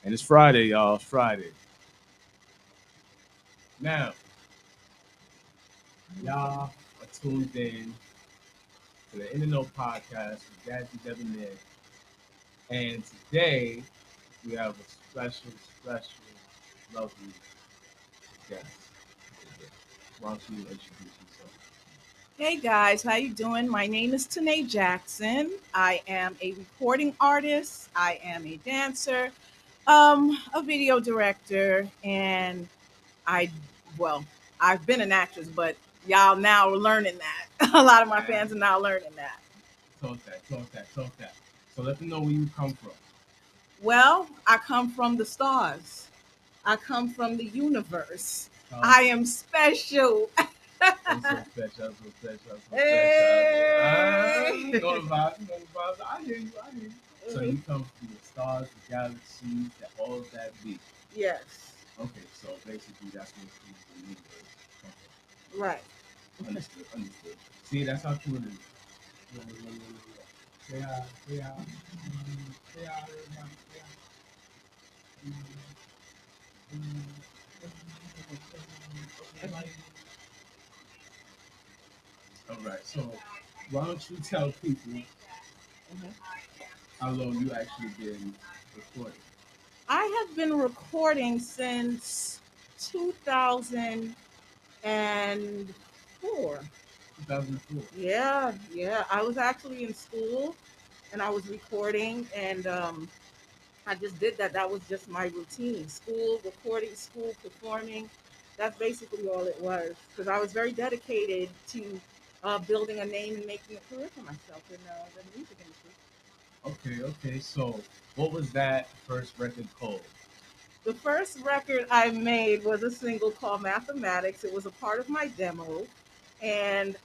And it's Friday, y'all. It's Friday. Now, y'all are tuned in to the Internet Podcast with Gazbe Debonair. And today, we have a special, lovely guest. Why don't you introduce yourself? Hey guys, how you doing? My name is Tanae Jackson. I am a recording artist. I am a dancer, a video director, and I, well, I've been an actress, but y'all now are learning that. A lot of my fans are now learning that. Talk that. So let them know where you come from. Well, I come from the stars. I come from the universe. I am special. I'm so special. I'm so special. I'm so special. Hey. You know the vibes. You know the vibes. I hear you. I hear you. So you come from the stars, the galaxies, that all of that be. Yes. Okay, so basically that's what the universe comes from. Right. Understood. Understood. See, that's how true it is. Look, look, look, look, look. Say hi. Say hi. Say hi, everybody. Say hi. All right. So why don't you tell people how long you actually been recording? I have been recording since 2004. 2004. Yeah. I was actually in school and I was recording, and I just did that. That was just my routine: school, recording, school, performing. That's basically all it was, because I was very dedicated to building a name and making a career for myself in the music industry. Okay. So what was that first record called? The first record I made was a single called Mathematics. It was a part of my demo. And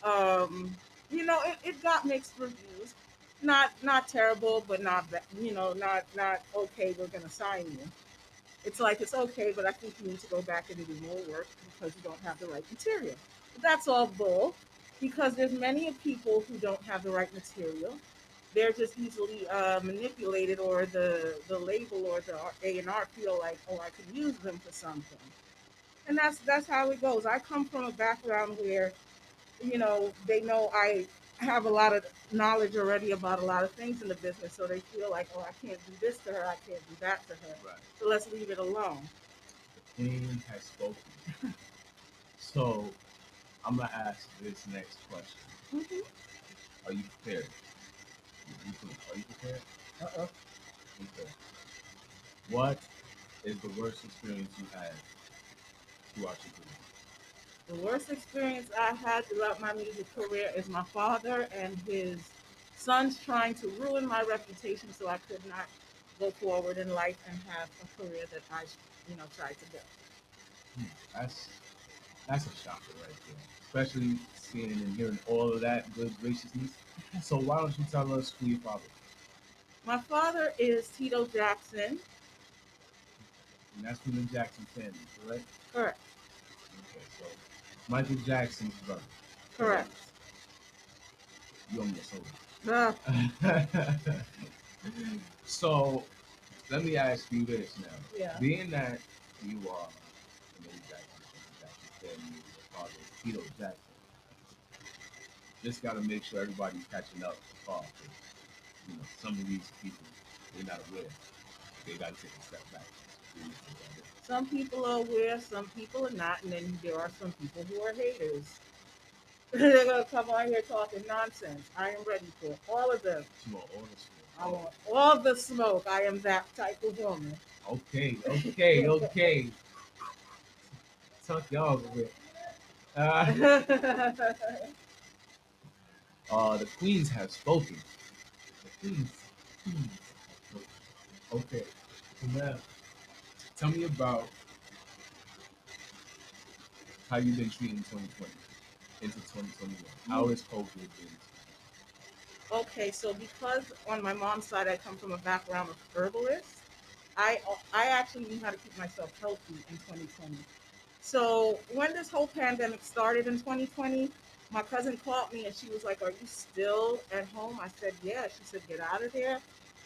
it got mixed reviews. Not terrible, but not not okay, we're gonna sign you. It's like it's okay, but I think you need to go back and do more work because you don't have the right material. But that's all bull, because there's many people who don't have the right material. They're just easily manipulated, or the label or the A&R feel like, oh, I could use them for something. And that's how it goes. I come from a background where they know I have a lot of knowledge already about a lot of things in the business, so they feel like, oh, I can't do this to her, I can't do that to her. Right. So let's leave it alone. The Queen has spoken. So I'm gonna ask this next question. Hmm. Are you prepared? Are you prepared? Uh-oh. Okay. What is the worst experience you had throughout your career? The worst experience I had throughout my music career is my father and his sons trying to ruin my reputation so I could not go forward in life and have a career that I, tried to build. Hmm, that's a shocker right there, especially seeing and hearing all of that good graciousness. So why don't you tell us who your father is? My father is Tito Jackson. And that's from the Jackson family, correct? Correct. Okay, so Michael Jackson's brother. Correct. You owe me Uh, a soda. So let me ask you this now. yeah. Being that you are Michael Jackson from the Jackson family, your father is Tito Jackson, just got to make sure everybody's catching up to par. 'Cause, some of these people, they're not aware. They got to take a step back. Some people are aware, some people are not, and then there are some people who are haters. They're gonna come on here talking nonsense. I am ready for all of them. Small orders. I want all the smoke. I am that type of woman. Okay. Tuck y'all over here. Uh, the queens have spoken. The queens have spoken. Okay. So now, tell me about how you've been treating 2020 into 2021. How has COVID been? Okay, so because on my mom's side I come from a background of herbalists, I actually knew how to keep myself healthy in 2020. So when this whole pandemic started in 2020, my cousin called me and she was like, "Are you still at home?" I said, "Yeah." She said, "Get out of there.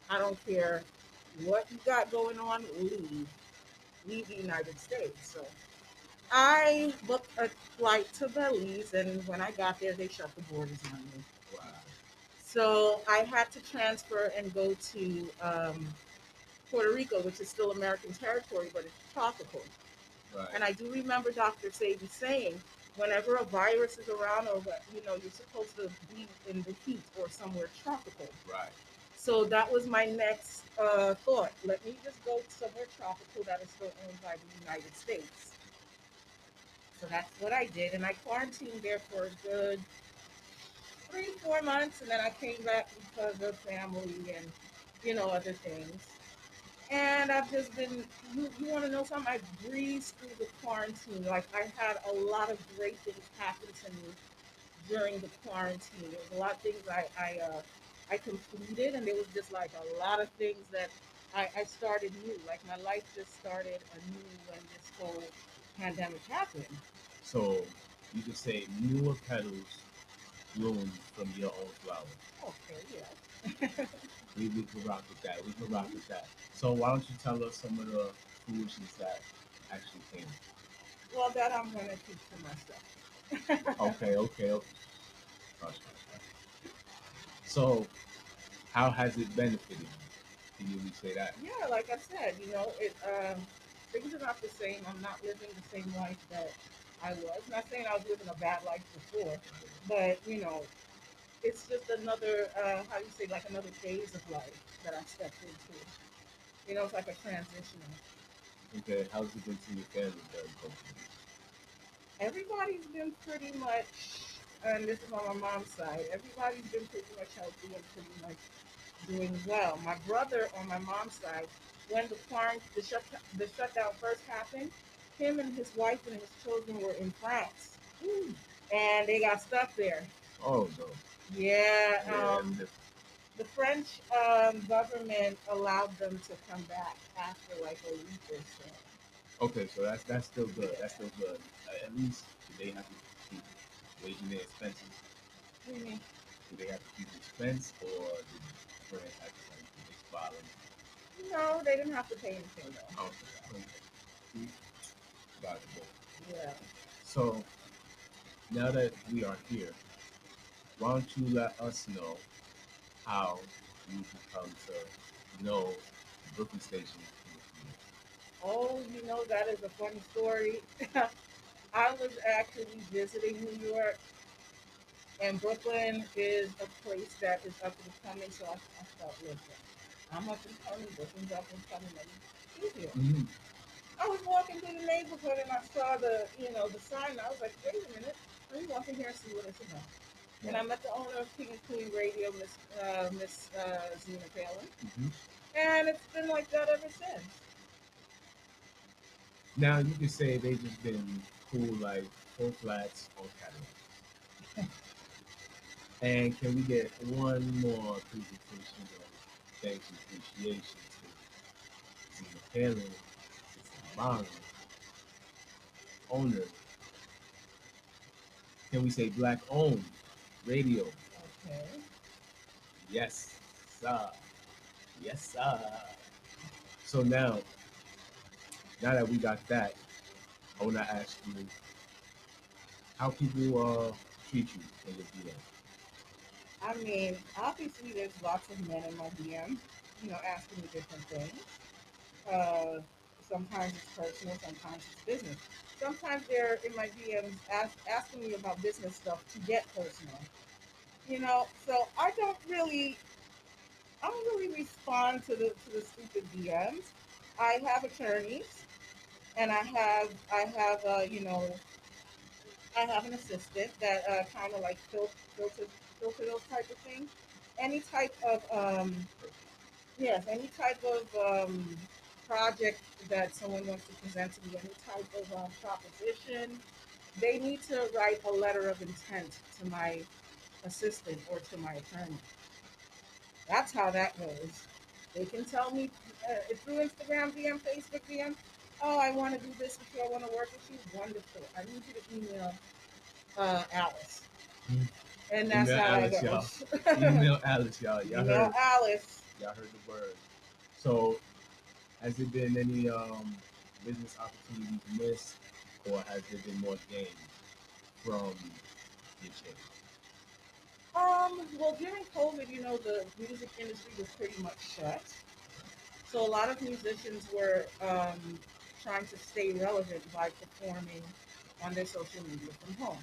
I don't care What you got going on? Leave the United States. So I booked a flight to Belize, and when I got there, they shut the borders on me. Wow. So I had to transfer and go to Puerto Rico, which is still American territory, but it's tropical. Right. And I do remember Dr. Sadie saying, whenever a virus is around, or you're supposed to be in the heat or somewhere tropical. Right. So that was my next thought. Let me just go somewhere tropical that is still owned by the United States. So that's what I did, and I quarantined there for a good 3, 4 months, and then I came back because of family and other things. And I've just been, you want to know something? I breezed through the quarantine. Like, I had a lot of great things happen to me during the quarantine. There was a lot of things I completed, and there was just like a lot of things that I started new. Like, my life just started anew when this whole pandemic happened. So you could say newer petals bloom from your own flower. Okay, yeah. We can rock with that. We can rock with that. So why don't you tell us some of the foolishness that actually came? Well, that I'm going to keep to myself. Okay, okay, okay. Hush, hush, hush. So how has it benefited you? Can you really say that? Yeah, like I said, things are not the same. I'm not living the same life that I was. Not saying I was living a bad life before, but it's just another how do you say, like another phase of life that I stepped into. It's like a transition. Okay, how's it been to your family during COVID? Everybody's been pretty much, and this is on my mom's side. Everybody's been pretty much healthy and pretty much doing well. My brother on my mom's side, when the shutdown first happened, him and his wife and his children were in France, Ooh. and they got stuck there. Oh no. Yeah, Yeah, the French government allowed them to come back after like a week or so. okay, so that's still good. Yeah. That's still good. At least they have to keep raising their expenses. Mhm. Do they have to keep expense, or did France have to like did they file them? No, they didn't have to pay anything though. Okay, okay. See, got it. Good. Yeah. So now that we are here, why don't you let us know how you come to know Brooklyn Station? Oh, that is a funny story. I was actually visiting New York, and Brooklyn is a place that is up and coming. So I thought, listen, I'm up and coming. Brooklyn's up and coming. Let me be here. Mm-hmm. I was walking through the neighborhood and I saw the sign. And I was like, wait a minute. Let me walk in here and see what it's about. And I met the owner of King and Queen Radio, Miss Zena Palin. Mm-hmm. And it's been like that ever since. Now you could say they just been cool like full flats on Cadillac. And can we get one more presentation of thanks and appreciation to Zena Palin, Sister Mara, owner, can we say black owned radio? Okay. Yes, sir. Yes, sir. So now that we got that, I want to ask you how people treat you in the DM. I mean, obviously, there's lots of men in my DM, asking me different things. Uh, Sometimes it's personal, sometimes it's business. Sometimes they're in my DMs asking me about business stuff to get personal. So I don't really respond to the stupid DMs. I have attorneys, and I have an assistant that kind of like filter those type of things. Any type of yes, any type of project that someone wants to present to me, any type of proposition, they need to write a letter of intent to my assistant or to my attorney. That's how that goes. They can tell me through Instagram DM, Facebook DM. Oh, I want to do this with you. I want to work with you. Wonderful. I need you to email Alice, and that's Email how that Alice, y'all. goes. Email Alice, y'all. Y'all Email heard. Alice. Y'all heard the word. So Has there been any business opportunities missed, or has there been more gains from your change? Well, during COVID, the music industry was pretty much shut. So a lot of musicians were trying to stay relevant by performing on their social media from home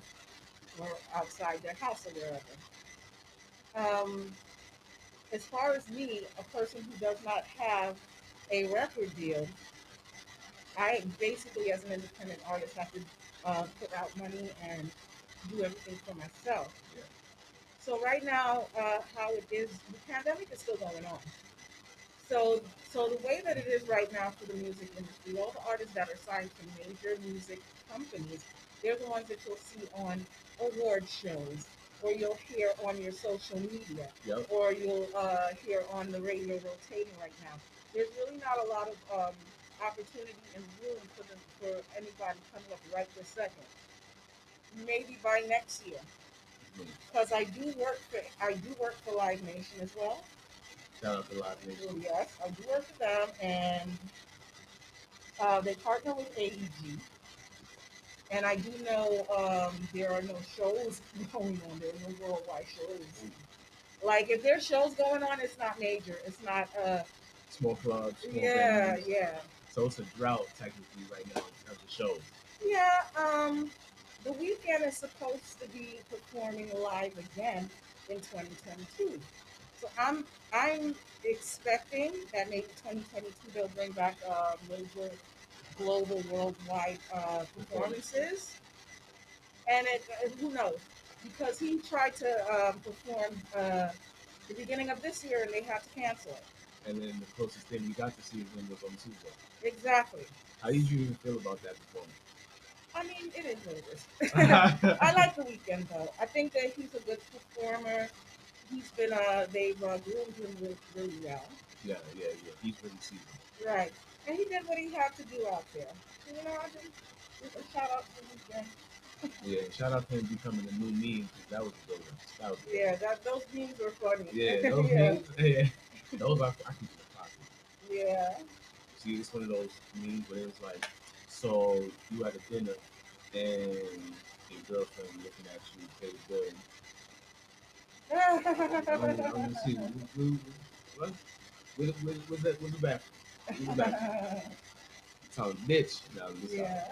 or outside their house or wherever. Um, as far as me, a person who does not have a record deal, I basically, as an independent artist, have to put out money and do everything for myself. Yeah. So right now, how it is, the pandemic is still going on. So, so the way that it is right now for the music industry, all the artists that are signed to major music companies, they're the ones that you'll see on award shows, or you'll hear on your social media, Yep. or you'll hear on the radio rotating right now. There's really not a lot of opportunity and room for anybody coming up right this second. Maybe by next year, Mhm. because I do work for Live Nation as well. Shout out to Live Nation. So yes, I do work for them, and they partner with AEG. And I do know there are no shows going on. There are no worldwide shows. Like if there's shows going on, it's not major. It's not. Small clubs, small Yeah, venues. yeah, So it's a drought technically right now in terms of shows. yeah. The weekend is supposed to be performing live again in 2022. So I'm expecting that maybe 2022 they'll bring back major global worldwide Performance. performances, and who knows, because he tried to perform the beginning of this year and they had to cancel it. And then the closest thing we got to see is when was on the Super Bowl. Exactly. How did you even feel about that performance? I mean, it is what it is. I like the weekend though. I think that he's a good performer. He's been they've groomed him really well. Yeah, yeah, yeah. He's really seasoned. Right. And he did what he had to do out there. I just a shout out to the weekend. Yeah, shout out to him becoming a new meme because that was a good one. That was a good Yeah, one. those memes were funny. Yeah, those Yeah. memes. Yeah, those I keep in the pocket. Yeah. See, it's one of those memes where it's like, so you at a dinner and your girlfriend looking at you pay the bill. I'm just see what what's the bathroom? What's the bathroom? Sounds bitch. No, this Yeah.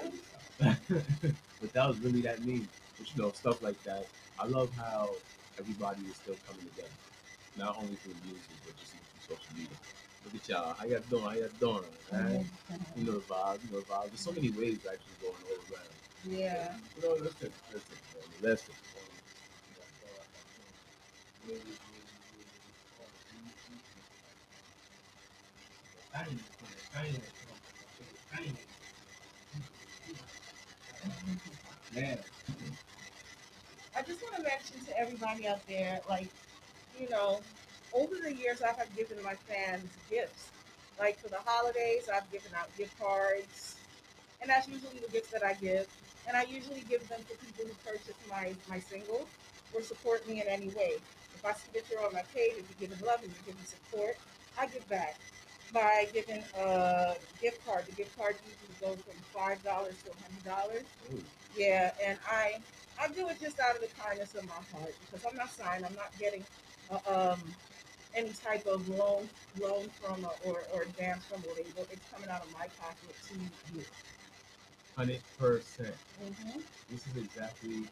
but that was really that meme. But stuff like that. I love how everybody is still coming together, not only through music but just through social media. Look at y'all. How y'all doing? How y'all doing? Right? You know the vibe. You know the vibe. There's so many waves actually going all around. Yeah. Listen, listen. Man. I just want to mention to everybody out there, like, you know, over the years, I have given my fans gifts. Like for the holidays, I've given out gift cards, and that's usually the gifts that I give. And I usually give them to people who purchase my single or support me in any way. If I see that you're on my page, if you're giving love and you're giving support, I give back by giving a gift card. The gift card usually goes from $5 to $100. Ooh. Yeah, and I do it just out of the kindness of my heart because I'm not signed. I'm not getting any type of loan from or advance from a label. It's coming out of my pocket to you. 100%. Hmm. This is exactly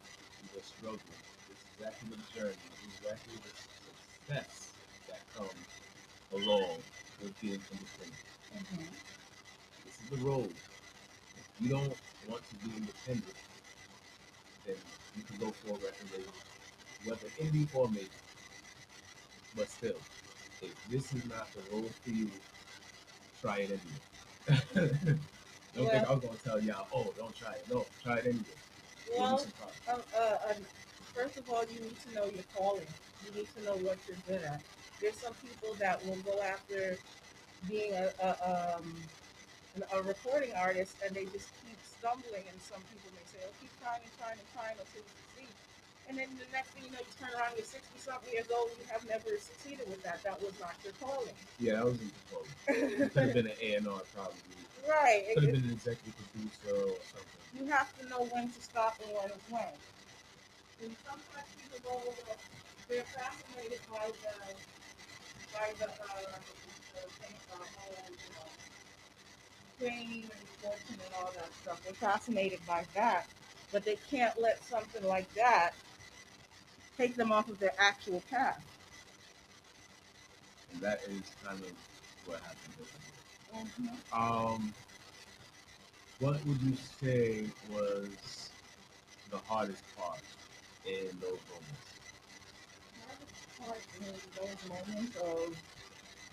the struggle. This is exactly the journey. This is exactly the success that comes along with being independent. Hmm. This is the road. If you don't want to be independent, then you can go for a record label, whether indie or major. But still, if this is not the road for you, try it anyway. Don't think Well, I was gonna tell y'all, oh, don't try it. No, try it anyway. Give me well, some problems. um, uh, uh, first of all, you need to know your calling. You need to know what you're good at. There's some people that will go after being a recording artist and they just keep stumbling. And some people may say, "Oh, keep trying and trying and trying until you succeed." And then the next thing you know, you turn around, you're 60 something years old, you have never succeeded with that. That was not your calling. Yeah, that was impossible. You could have been an A&R probably. Right. Could have been an executive producer or something. You have to know when to stop and when to when. And sometimes people go over, they're fascinated by the thing, whole, fame and fortune and all that stuff. They're fascinated by that, but they can't let something like that take them off of their actual path. And that is kind of what happened with me. Mm-hmm. What would you say was the hardest part in those moments? The hardest part in those moments of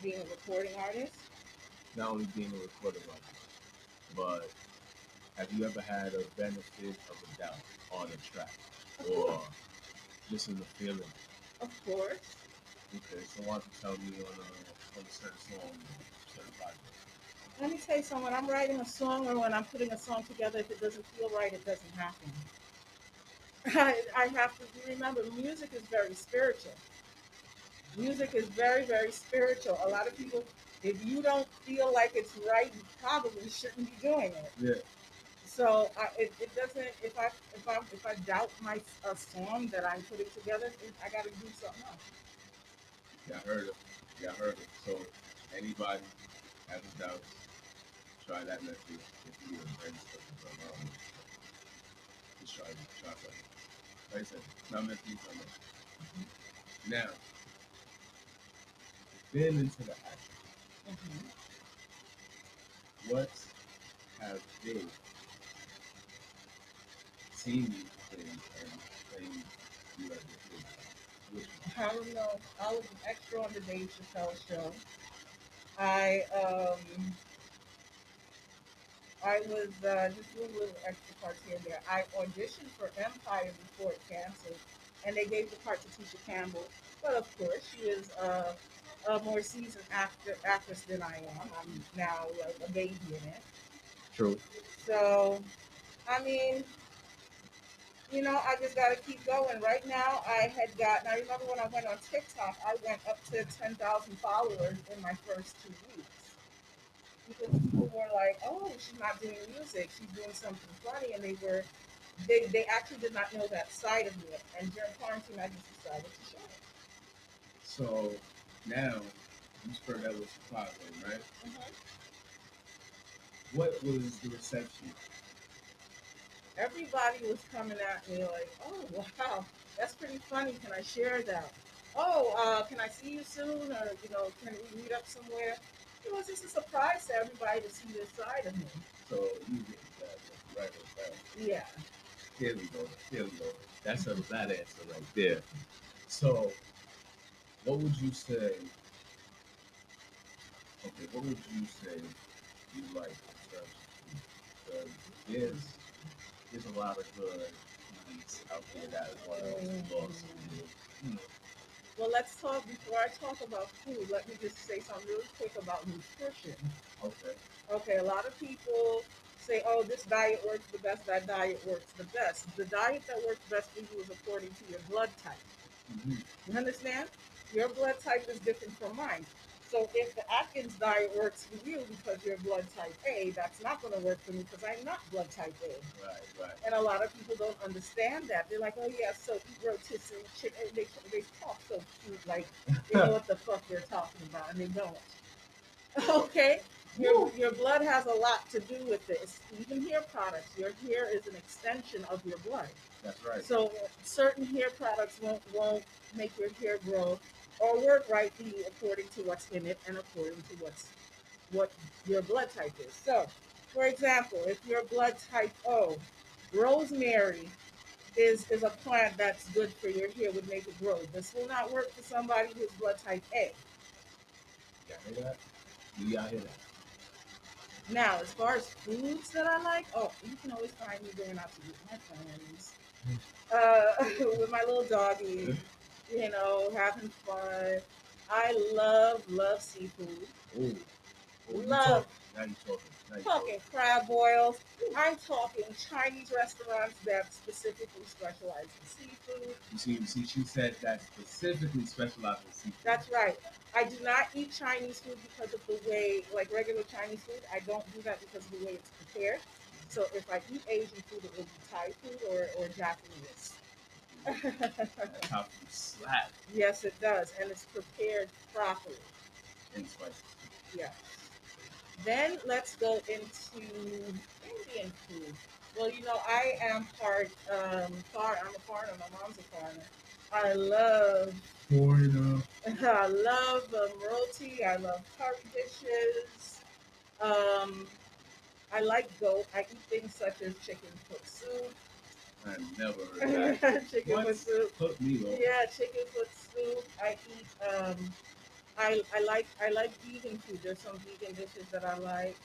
being a recording artist. Not only being a recording artist, but have you ever had a benefit of a doubt on a track or just in the feeling? Of course. Okay, so why don't you tell me on a certain song, certain project? Let me tell you something. When I'm writing a song or when I'm putting a song together, if it doesn't feel right, it doesn't happen. I have to remember, music is very spiritual. Music is very, very spiritual. A lot of people, if you don't feel like it's right, you probably shouldn't be doing it. Yeah. So it doesn't. If I doubt my a song that I'm putting together, I got to do something else. Yeah, I heard it. Yeah, I heard it. So anybody has doubts, try that method. If you embrace something from just try something. Like I said, it's not meant to be something. Now, then into the action. Mm-hmm. What have they seen you and playing you as a kid? Which one? I don't know. I was an extra on the Dave Chappelle show. I um I was just doing little extra parts here and there. I auditioned for Empire before it canceled, and they gave the part to Tisha Campbell. But of course, she is a more seasoned actress than I am. I'm now like a baby in it. True. So, I mean, I just got to keep going. Right now, I remember when I went on TikTok, I went up to 10,000 followers in my first 2 weeks. Because people were like, "Oh, she's not doing music; she's doing something funny," and they actually did not know that side of me. And during quarantine, I just decided to show it. So now you spread that with Chicago, right? Mm-hmm. What was the reception? Everybody was coming at me like, "Oh, wow, that's pretty funny. Can I share that? Oh, can I see you soon? Or can we meet up somewhere?" It was just a surprise to everybody to see this side of me. So you get that right with that. Yeah. Here we go. Here we go. That's a bad answer right there. So what would you say? Okay, what would you say you like in terms of food? Because there's a lot of good eats out there that want to lost. You know, Well, let's talk before I talk about food. Let me just say something really quick about nutrition. okay. Okay, a lot of people say, "Oh, this diet works the best. That diet works the best." The diet that works best for you is according to your blood type. Mm-hmm. You understand? Your blood type is different from mine. So if the Atkins diet works for you because you're blood type A, that's not going to work for me because I'm not blood type A. Right, right. And a lot of people don't understand that. They're like, "Oh yeah, so eat rotisserie chicken." They talk so cute, like they know what the fuck they're talking about, and they don't. Okay, your blood has a lot to do with this. Even hair products, your hair is an extension of your blood. That's right. So certain hair products won't make your hair grow or work right for you according to what's in it and according to what your blood type is. So, for example, if your blood type O, rosemary is a plant that's good for your hair, would make it grow. This will not work for somebody who's blood type A. Y'all hear that? Do y'all hear that? Now, as far as foods that I like, oh, you can always find me going out to eat with my friends, with my little doggy, having fun. I love seafood. Ooh. Love. Now you talking. Now you Talking crab boils. I'm talking Chinese restaurants that specifically specialize in seafood. You see, she said that specifically specializes in seafood. That's right. I do not eat Chinese food because of the way, like regular Chinese food. I don't do that because of the way it's prepared. So if I eat Asian food, it will be Thai food or Japanese. That top food slap Yes, it does, and it's prepared properly. and spicy. Yes. Then let's go into Indian food. Well, I am I'm a foreigner. My mom's a foreigner. I love, Foreigner. I love roti. I love curry dishes. Um, I like goat. I eat things such as chicken foot soup. I never heard that. Chicken What? foot soup. Cook me though. Yeah, chicken foot soup. I eat. I like vegan food. There's some vegan dishes that I like.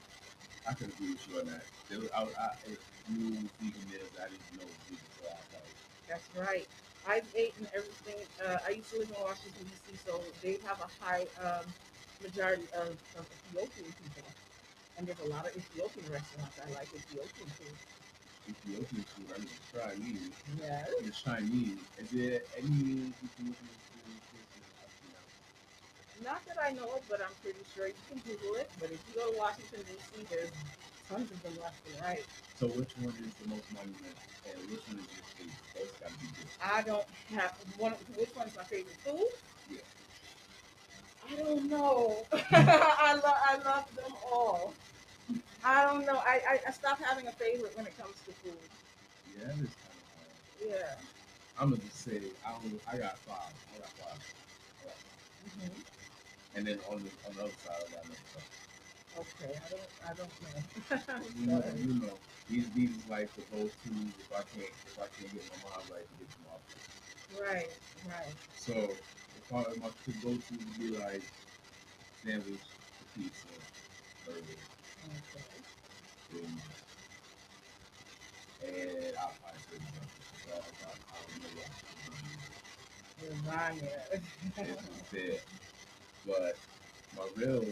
I could agree with you on that. If you vegan meals, I didn't know vegan, so I thought. That's right. I've eaten everything. I used to live in Washington D.C., so they have a high majority of Ethiopian people, and there's a lot of Ethiopian restaurants. I like Ethiopian food. Ethiopian food, I need to try these. Yeah. The Chinese. Is there any Ethiopian food Not that I know of, but I'm pretty sure you can Google it. But if you go to Washington D.C., there's tons of them left and right. So which one is the most monumental, and which one is your favorite? Those gotta be good. I don't have one. Which one's my favorite food? Yeah. I don't know. I love them all. I don't know. I stopped having a favorite when it comes to food. Yeah, that is kind of hard. Yeah. I'm gonna just say I got five. I got five. Hmm. And then on the other side, I got another five. Okay. I don't know. You know, these is like the go-to if I can't get my mind right to get them off. Right. Right. So if my go-to would be like sandwich, pizza, burger, Okay. and I'll probably say the I don't know Lasagna. it's there. But my real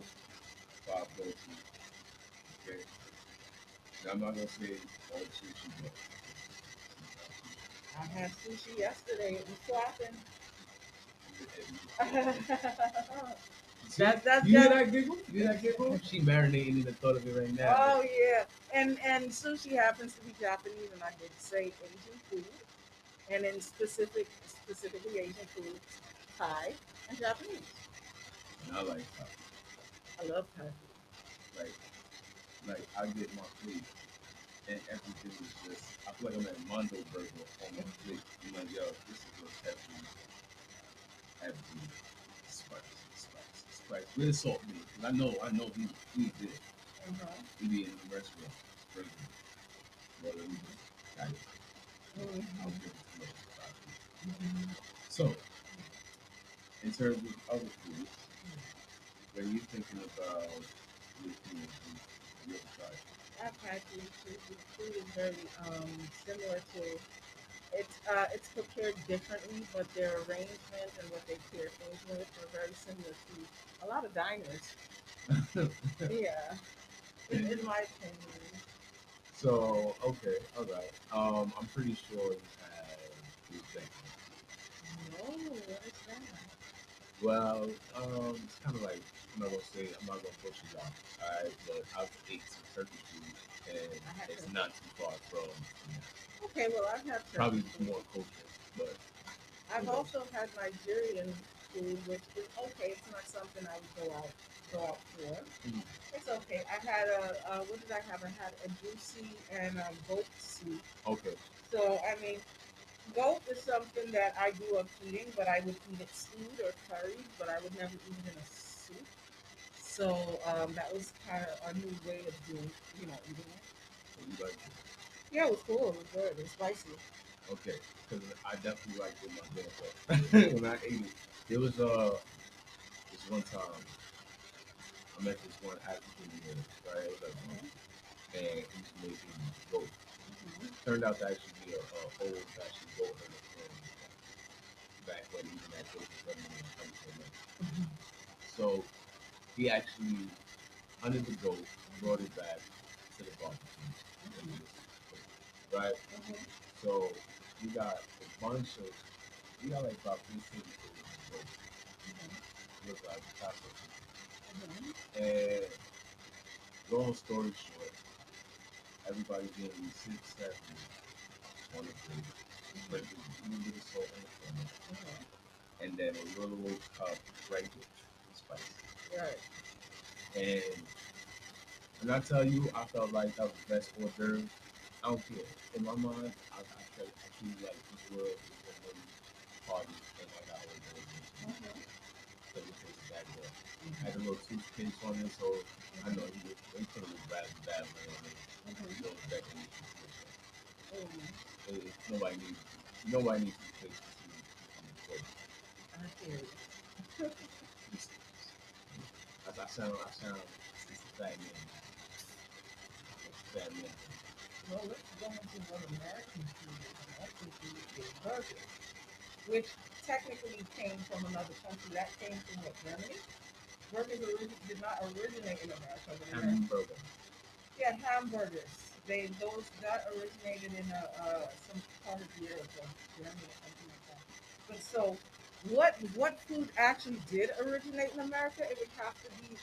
five go-to, okay. Now, I'm not gonna say all the sushi, but I had sushi yesterday. It was slapping. see, That's you hear that giggle? You hear that giggle? She marinating in the thought of it right now. Oh yeah, and sushi happens to be Japanese, and I did say Asian food, and in specifically Asian food, Thai and Japanese. And I like that. I love Thai food. Like I get my plate and everything is just I feel like I'm at Mondo Burger on my plate. I'm like, yo, this is just heavy spice. Where the salt be? Cause I know we did it. We be in the restaurant. Burger. Well, let me just got it. I'll give it to you. So, in terms of other foods, when you're thinking about European food, you ever tried? I've had food too. The food is very similar to it's prepared differently, but their arrangement and what they pair things with are very similar to a lot of diners. Yeah, in my opinion. So, okay, all right. I'm pretty sure you had food bacon. No, what is that? Well, it's kind of like I'm not gonna push it out. Alright, but I've ate some Turkish food, and I had it's to. not too far from Okay, well, I've had probably Turkish food. more culture, but I've you know, also had Nigerian food, which is okay. It's not something I would go out for. mm, It's okay. I had what did I have? I had a juicy and goat soup. okay. So I mean, goat is something that I grew up eating, but I would eat it stewed or curried, but I would never eat it in a soup. So that was kind of a new way of doing, eating it. So you like Yeah, it was cool. It was good. It was spicy. okay? Because I definitely liked it myself. When I ate it, there was this one time I met this one African man, right? It was like, and he was making goat. Hmm. Turned out to actually be a old fashioned goat from back when even that goat was running in the country. So he actually under the goat, brought it back to the barbecue. Right? Mhm. So we got a bunch of, we got like about 15 people. Look like taco. Mhm. And long story short, everybody gave me 6, 7 on the plate. Like a little bit of salt in the corner. Mhm. And then a little cup right with spice. Right. And when I tell you, I felt like that was the best hors d'oeuvre. I don't care. In my mind, I feel like this world is a really party and I got hors d'oeuvres. Mhm. Because it tastes that good. I had a little toothpaste on it, so I know they put a little bad on it. Mhm. So definitely Mhm. nobody needs toothpaste to see the I hear you. I sound it's a fat man. It's a fat man. Well, let's go into what American food is. American food is burgers, which technically came from another country. That came from what, Germany? Burgers did not originate in America, but Hamburger. yeah, hamburgers. Those that originated in some part of Europe or Germany or something like that. But so, what food actually did originate in America? It would have to be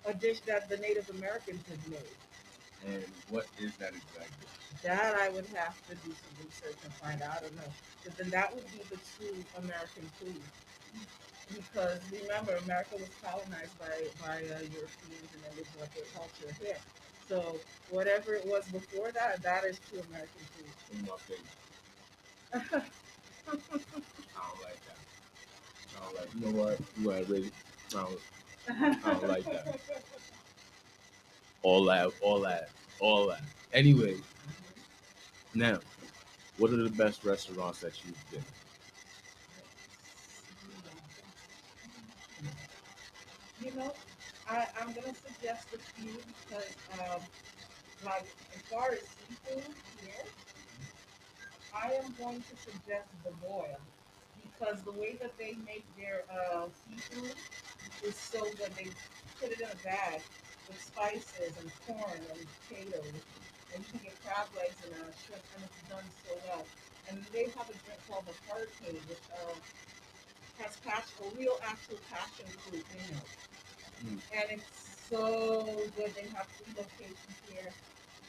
a dish that the Native Americans had made. And what is that exactly? That I would have to do some research and find out. I don't know. But then that would be the true American food. Because remember, America was colonized by Europeans, and then they brought their culture here. So whatever it was before that, that is true American In my face. food. I don't like that. I don't like. You know what? You want to ready? I don't like that. All that. All that. All that. Anyway, now, what are the best restaurants that you've been? You know, I'm gonna suggest a few because, like as far as seafood here, I am going to suggest the boil because the way that they make their seafood is so good. They put it in a bag with spices and corn and potatoes, and you can get crab legs and shrimp, and it's done so well. And they have a drink called the hurricane, which has a real actual passion fruit in it, Mm. and it's so good. They have 3 locations here.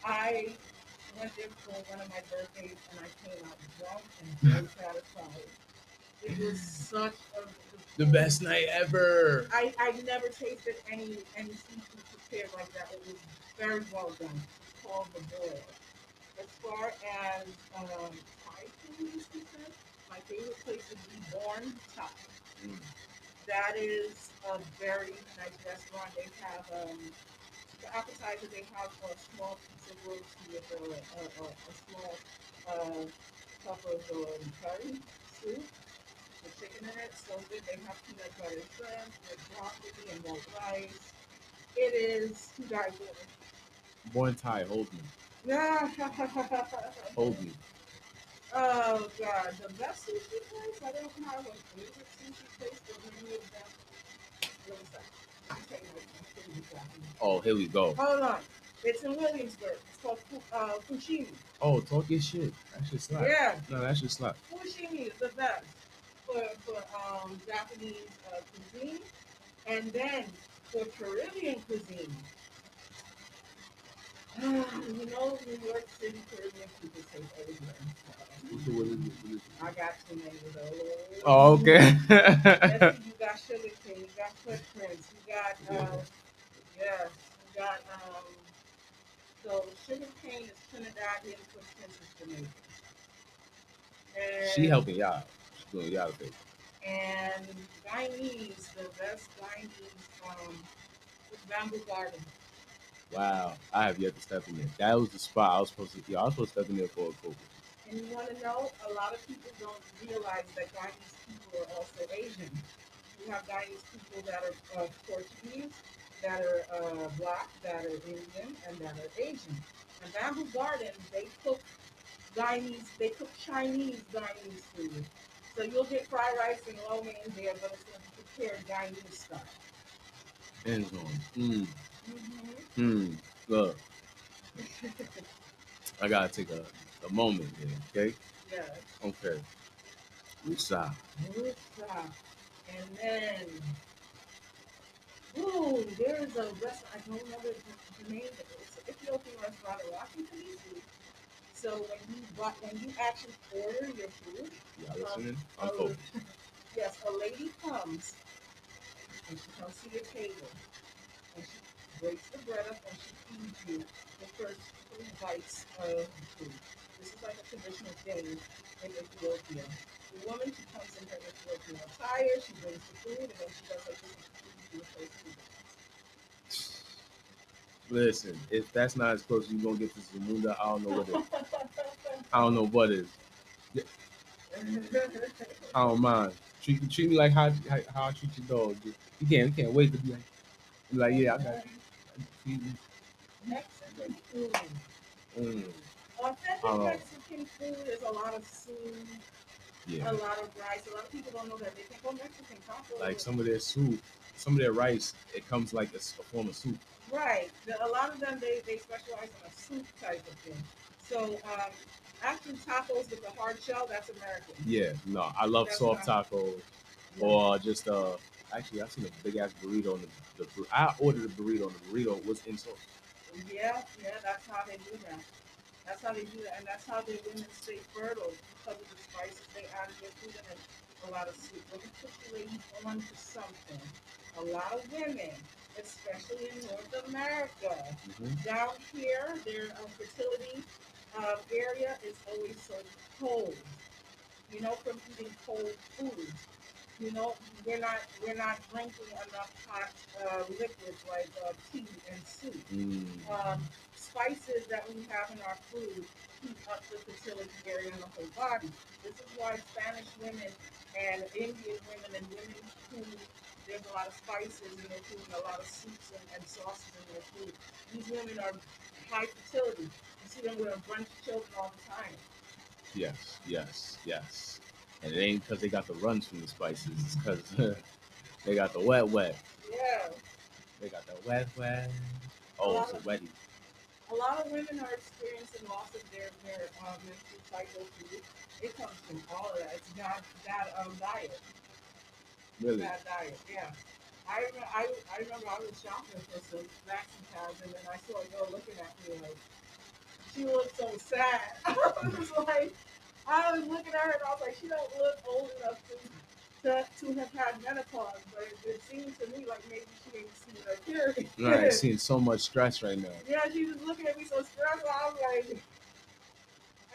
I went there for one of my birthdays, and I came out drunk and very satisfied. It was such a The best night ever. I never tasted any seafood prepared like that. It was very well done. It's called the boil. As far as Thai food is concerned, my favorite place would be Born Thai. Mm. That is a very nice restaurant. They have for appetizer. They have a small piece of roast with a small uh, cup of curry soup with chicken in it. So good. They have peanut butter shrimp with broccoli and white rice. It is to die for. Born Thai, hold me. Yeah. Hold me. Oh God, the best sushi place. I don't have a favorite sushi place, but many of them. Let me stop. Let me tell you my favorite Japanese Oh, place. here we go. Hold on. It's in Williamsburg. It's called Fushimi. Oh, talk your shit. That should slap. Yeah, No, that should slap. Fushimi is the best for Japanese cuisine, and then for Caribbean cuisine. You know, New York City Caribbean people say everywhere. So what is it? What is it? I got too many of those. Oh, okay. Let's see, you got sugar cane, you got footprints, you got yes, you got so sugar cane is Trinidadian, footprints is Jamaican. She And helping y'all. She doing y'all thing. and Guyanese, the best Guyanese is Bamboo Garden. Wow, I have yet to step in there. That was the spot I was supposed to. I was supposed to step in there for a COVID. And you want to know, a lot of people don't realize that Guyanese people are also Asian. You have Guyanese people that are Portuguese, that are black, that are Indian, and that are Asian. And Bamboo Garden, they cook Chinese Guyanese food. So you'll get fried rice and lo mein there, but it's going to be prepared Guyanese style. End zone. Mm. Mm-hmm. Mm. Look, I gotta take a moment here, okay? Yes. Okay. Woosah. Woodstock. And then, ooh, there's a restaurant. I don't remember the name of it. It's an Ethiopian restaurant in Washington, D.C. So when you actually order your food, Y'all listening? a, I'm focused. yes, a lady comes and she comes to your table and she breaks the bread up and she feeds you the first three bites of the food. This is like a traditional thing in Ethiopia. The woman, she comes in her Ethiopian attire, she brings the food, and then she does like this and feeds you the first three Listen, if that's not as close as you're gonna get to Zamunda, I don't know what is. bites. I don't know what is. I don't mind. Treat me like how I treat your dog. You can't wait to be like yeah, I got you. Feed me. Mexican food. Mm. Authentic Oh, Mexican food is a lot of soup, yeah. a lot of rice. A lot of people don't know that they think, oh, Mexican Like tacos. some of their soup, some of their rice, it comes like a form of soup. Right. A lot of them, they specialize in a soup type of thing. So, actually, tacos with the hard shell, that's American. Yeah, no, I love That's soft not. tacos Yeah. or just Actually, I seen a big ass burrito on I ordered a burrito and the burrito was in sauce. Yeah, yeah, that's how they do that. That's how they do that, and that's how their women stay fertile because of the spices they add in their food and then a lot of soup. Let me put you ladies on to something. A lot of women, especially in North America, Mm-hmm. down here, their fertility area is always so cold. You know, from eating cold foods. You know, we're not drinking enough hot liquids like tea and soup. Mm. Spices that we have in our food heat up the fertility area in the whole body. This is why Spanish women and Indian women and women who there's a lot of spices in their food and a lot of soups and sauces in their food. These women are high fertility. You see them with a bunch of children all the time. Yes, yes, yes. And it ain't because they got the runs from the spices. It's because they got the wet. Yeah. They got the wet. A Oh, lot it's a of wetty. a lot of women are experiencing loss of their menstrual cycle too. It comes from all of that. It's bad diet. Really? Bad diet. Yeah. I remember I was shopping for some maxi pads and then I saw a girl looking at me like she looked so sad. I was like I was looking at her and I was like she don't look old enough to have had menopause, but it seemed to me like maybe she ain't seen her Right, period. seeing so much stress right now. Yeah, she was looking at me so stressed. I was like,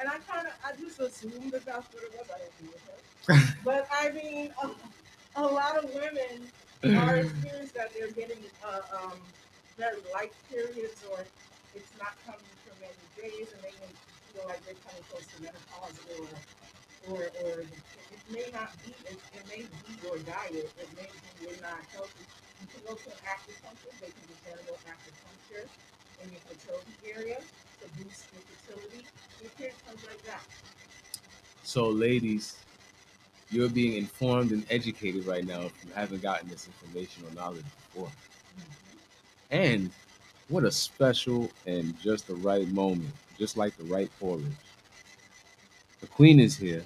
and I just assumed that that's what it was. I didn't know her. But I mean, a lot of women are experiencing that they're getting very light periods, or it's not coming for many days, and they may feel like they're coming close to menopause, or it may not be, it may be your diet, it may be you're not healthy. You can go to an acupuncture, they can do general acupuncture in your fertility area to boost your fertility. Your period comes like that. So, ladies, you're being informed and educated right now if you haven't gotten this information or knowledge before. And what a special and just the right moment, just like the right porridge. The queen is here,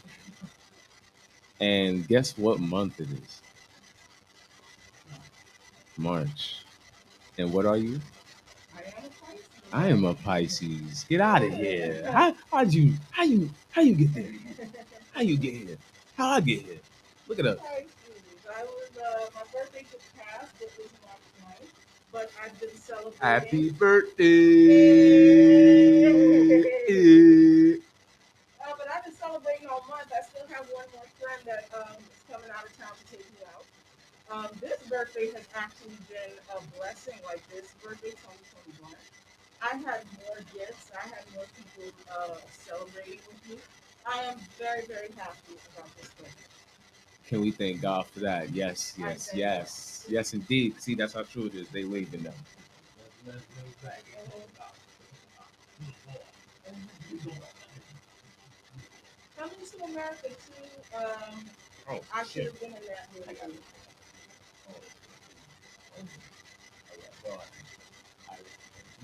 and guess what month it is? March. And what are you? I am a Pisces. I am a Pisces. Get out of here. How you get there? How you get here? How I get here? Look at us. Pisces. I was my birthday just passed. It was March 9th, but I've been Happy celebrating. birthday. But I've been celebrating all month. I still have one more friend that is coming out of town to take me out. This birthday has actually been a blessing. Like this birthday, 2021, I had more gifts. I had more people celebrating with me. I am very, very happy about this birthday. Can we thank God for that? Yes, I yes, thank God. yes. Yes, indeed. See, that's how true it is. They waving now. Coming to America too. Oh, I should shit. have been in that movie. thought, I,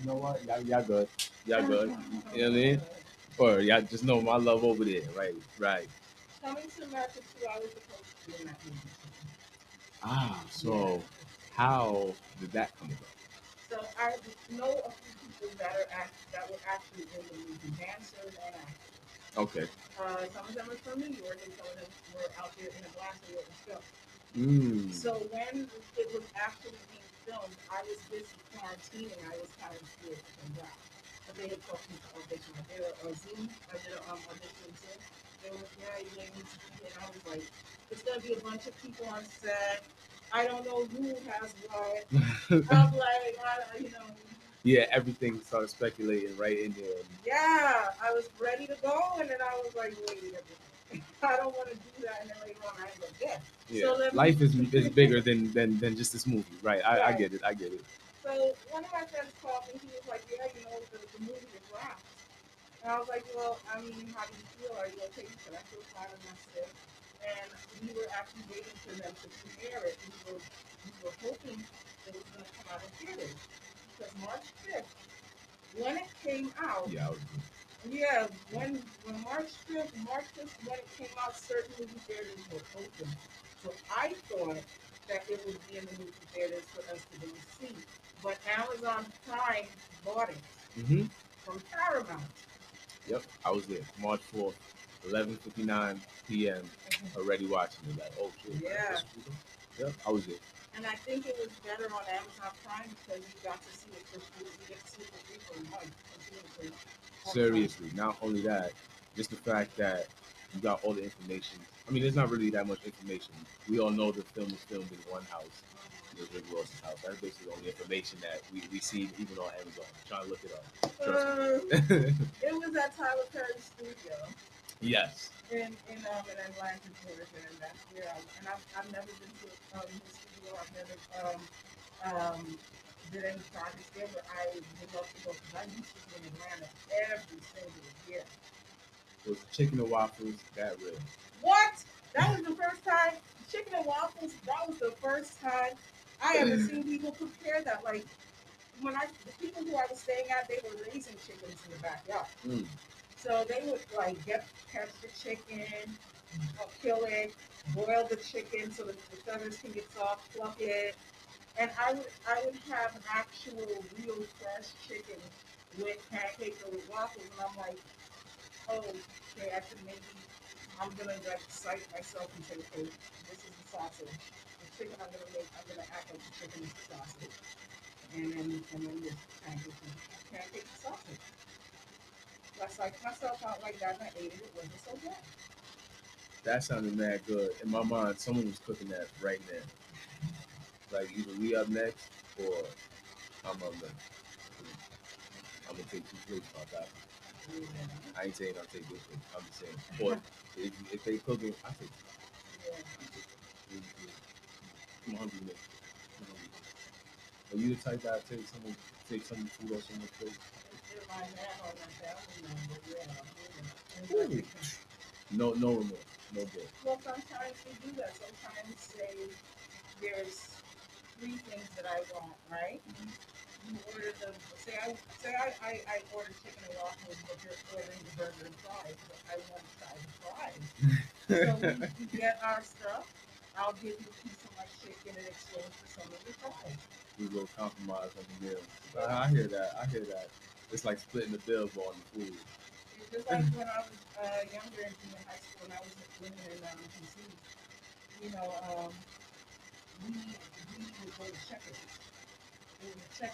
you know what? Y'all good. Y'all good. You know what I mean? Or y'all just know my love over there. Right, right. Coming to America too, I was supposed to be in that movie too. Ah, so how did that come about? So I know a few people that are that were actually in the movie, dancers and actors. Okay. Some of them are from New York, and some of them were out there in Atlanta with the film. Mm. So when it was actually being filmed, I was busy quarantining. I was kind of scared to come back. But they had called me to audition. I did a Zoom. I did an audition Zoom. They were, yeah, you need to be. And I was like, it's going to be a bunch of people on set. I don't know who has what. I'm like, you know. Yeah, everything started speculating right in there. Yeah, I was ready to go, and then I was like, wait a minute. I don't want to do that, and then later on, I ended up dead. Yeah, So life is bigger than just this movie, right? I Right. get it. I get it. So one of my friends called me. He was like, "Yeah, you know, the movie is wrapped." And I was like, "Well, I mean, how do you feel? Are you okay?" He said, "I feel fine. I'm not sick." And we were actually waiting for them to premiere it. We were hoping it was going to come out in theaters because March 5th, when it came out. Yeah, Yeah, when March 5th, when it came out, certain movie theaters were open. So I thought that it would be in the movie theaters for us to go see. But Amazon Prime bought it mm-hmm. from Paramount. Yep, I was there. March 4th, 11:59 p.m. Already watching it. Like, oh shit. Yeah. Yep, I was there. And I think it was better on Amazon Prime because you got to see it for free. You get to see it for free for a month. Continuously. Seriously, not only that, just the fact that you got all the information. I mean, there's not really that much information. We all know the film is filmed in one house. It was Rick Ross's house. That's basically the only information that we see even on Amazon. I'm trying to look it up. Trust me. It was at Tyler Perry's studio. Yes. In Atlanta, Georgia, and that's where I've never been to his studio. I've never did any projects there, but I would love to go because I used to be in Atlanta every single year. It was chicken and waffles, that real. What? That was the first time chicken and waffles. That was the first time I ever seen people prepare that. Like the people who I was staying at, they were raising chickens in the backyard. Mm. So they would like catch the chicken, kill it, boil the chicken so that the feathers can get soft, pluck it, and I would have actual real fresh chicken with pancakes or with waffles, and I'm like, oh, okay, I could maybe I'm gonna like psych myself and say, okay, this is the sausage. The chicken I'm gonna act like the chicken is the sausage, and then the pancakes and sausage. So I psyched myself out like that, and I ate it. It wasn't so bad. That sounded mad good. In my mind, someone was cooking that right now. Like either we up next or I'm up next. I'm gonna take two plates about that. I ain't saying I'll take this one. I'm just saying. Or if they cooking, I take it. I'm hungry, man. I'm hungry. Are you the type that take some food or someone's plate? Ooh. No remorse. No good. Well, sometimes we do that. Sometimes say there's three things that I want, right? You order the I order chicken and waffles, but you're ordering the burger and fries. But I want to try the fries. So we get our stuff. I'll give you a piece of my chicken in exchange for some of the fries. We will compromise on the meal. I hear that. I hear that. It's like splitting the bill on the food. It's just like when I was younger and in high school and I was living in DC. You know, we would go to Checkers. We would check.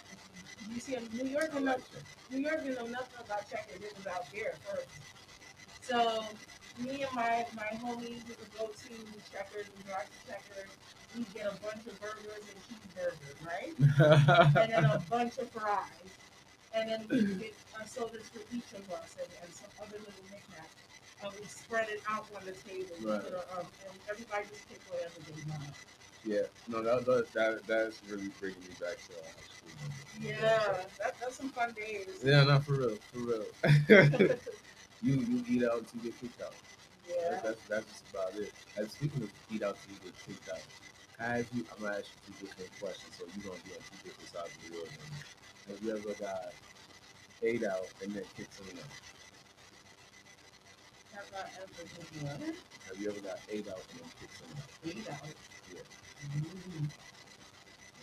You see, New York didn't know nothing about Checkers. It was out there first. So me and my homies we would go to Checkers and drive to Checkers. We'd get a bunch of burgers and cheeseburgers, right? And then a bunch of fries. And then we would get sodas for each of us and some other little knickknacks. And we spread it out on the table. Right. And everybody just pick whatever they want. Yeah, no, that's really bringing me back to high school. Yeah, that's some fun days. Yeah, no, for real. You eat out until you get kicked out. Yeah. That's just about it. And speaking of eat out until you get kicked out, Have you? I'm gonna ask you two different questions, so you're gonna be on two different sides of the world. Have you ever got ate out and then kicked someone out? Have I ever been what? Have you ever got ate out and then kicked someone out? Ate out. Yeah, Mm.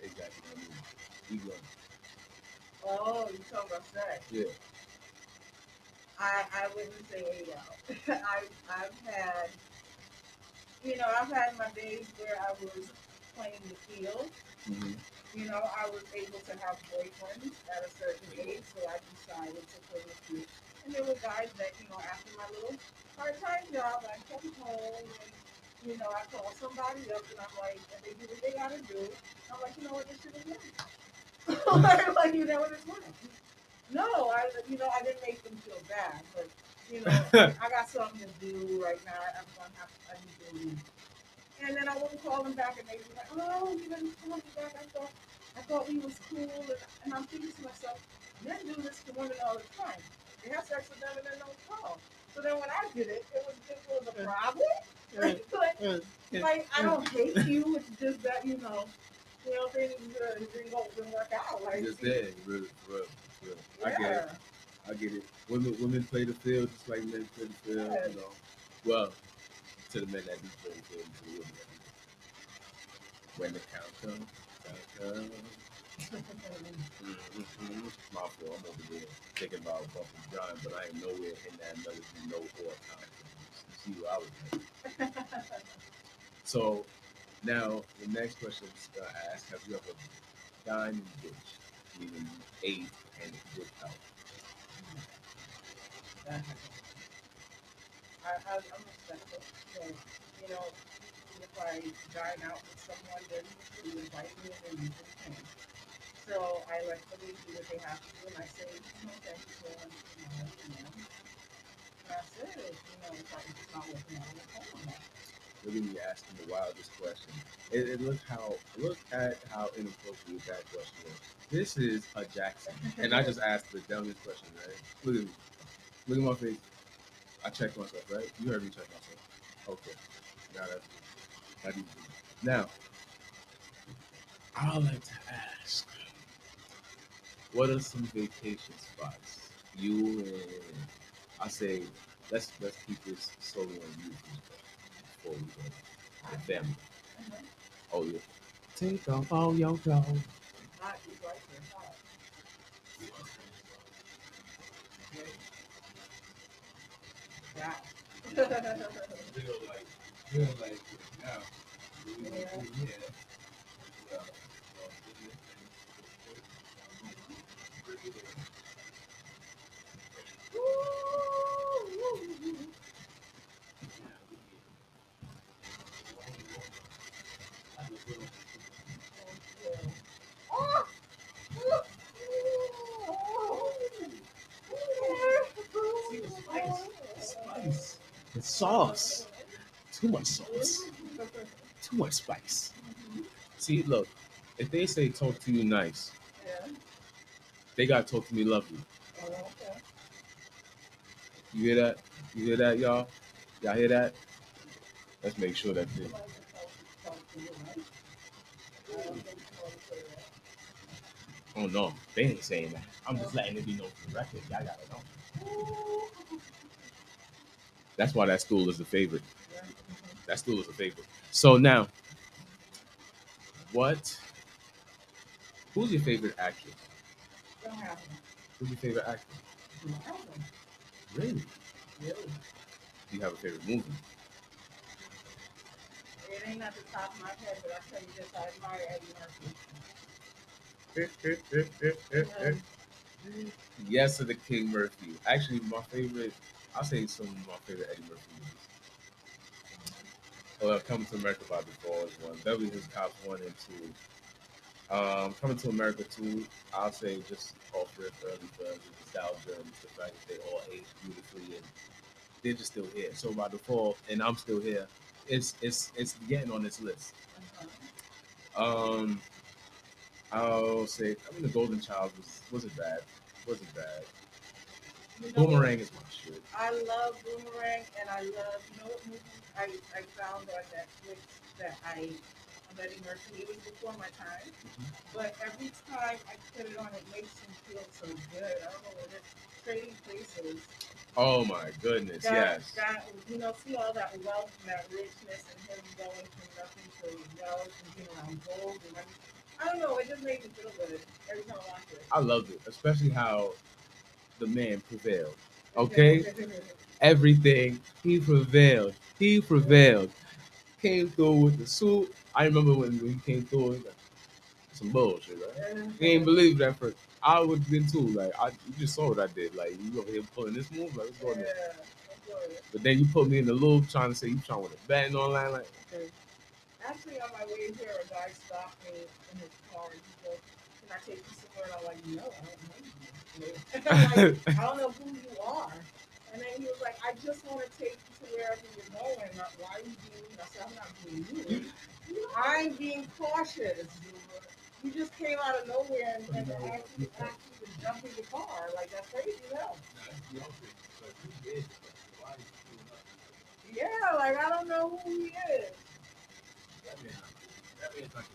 exactly what I mean. You go. Oh, you talking about sex? Yeah. I wouldn't say ate out. I've had, I've had my days where I was playing the field. Mm-hmm. I was able to have boyfriends at a certain age, so I decided to play the field. And there were guys that, after my little part-time job, I come home and, I call somebody up and I'm like, and they do what they gotta do. I'm like, you know what, this shit is money. Like, you know what it's worth. No, I didn't make them feel bad, but, I got something to do right now. I need to leave. And then I wouldn't call them back, and they'd be like, "Oh, you didn't call me back. I thought we was cool." And I'm thinking to myself, men do this to women all the time. They have sex with them and then don't call. So then when I did it, it was a problem. Like I don't hate you. It's just that things didn't work out. Like Just there, really, for real, for real. I get yeah, it. I get it. Women play the field just like men play the field. Yeah. Well, to the men that do play the field, to the women that do. When the count comes, mm-hmm. My fault. I'm over there thinking about bumping John, but I ain't nowhere in that melody, no or time. You see what I was doing. So now the next question is gonna ask: have you ever dined in ditch, meaning you ate and it dipped out? I'm respectful. So, if I dine out with someone, then you invite me and you can. So I let somebody do what they have to do, and I say, thank you so much, that's it. If it's not working out, we'll call on that. Look at me asking the wildest question. Look at how inappropriate that question was. This is a Jackson, and I just asked the dumbest question, right? Look at me. Look at my face. I checked myself, right? You heard me check myself. Okay. Now that's good. That is good. Now, I like to ask, what are some vacation spots you and I say let's keep this solely on you before we go. The family. Oh yeah. Take off all your clothes. Hot is right there, hot. Yeah. Feel like now. Yeah. See the spice. The spice. The sauce. Too much sauce. Too much spice. See, look, if they say talk to you nice, Yeah. they gotta talk to me lovely. Oh, okay. You hear that? You hear that, y'all? Y'all hear that? Let's make sure that's it. Somebody can talk to you, right? I don't think somebody say that. Oh no, they ain't saying that. I'm just letting it be known for the record. Y'all gotta know. That's why that school is a favorite. Yeah. That school is a favorite. So now, what? Who's your favorite actress? Don't have them. Who's your favorite actor? Don't have them. Really? Really. Do you have a favorite movie? It ain't at the top of my head, but I tell you this, I admire Eddie Murphy. Yes, to the King Murphy. Actually, my favorite. I'll say some of my favorite Eddie Murphy movies. Well, Coming to America by Default is one. Beverly Hills Cops 1 and 2. Coming to America 2, I'll say just off rip early for the nostalgia and the fact that they all aged beautifully and they're just still here. So by default, and I'm still here, it's getting on this list. Um, I'll say, the Golden Child wasn't bad. Wasn't bad. Boomerang is my shit. I love Boomerang, and I love what movie I found on Netflix that I Eddie Murphy. It was before my time, but every time I put it on, it makes me feel so good. I don't know what it is. Trading Places. Oh my goodness, yes. That see all that wealth and that richness, and him going from nothing to wealth and being around gold and money. I don't know. It just made me feel good every time I watch it. I loved it, especially how the man prevailed. Okay, everything he prevailed. He prevailed. Came through with the suit. I remember when he came through with some bullshit, right? He ain't believe that first. I would have been too. Like, you just saw what I did. Like, you over here pulling this move, like, what's going on? But then you put me in the loop trying to say you trying with a betting online, like, okay. Actually, on my way here, a guy stopped me in his car and he goes, "Can I take you somewhere?" And I'm like, "No, I don't know you." Like, I don't know who you are. And then he was like, "I just want to take you to wherever you're going. Why are you being mean?" I said, "I'm not being mean. I'm being cautious. You just came out of nowhere and asked me to jump in the car. Like, that's crazy, no?" Yeah, like, I don't know who he is. That man's like a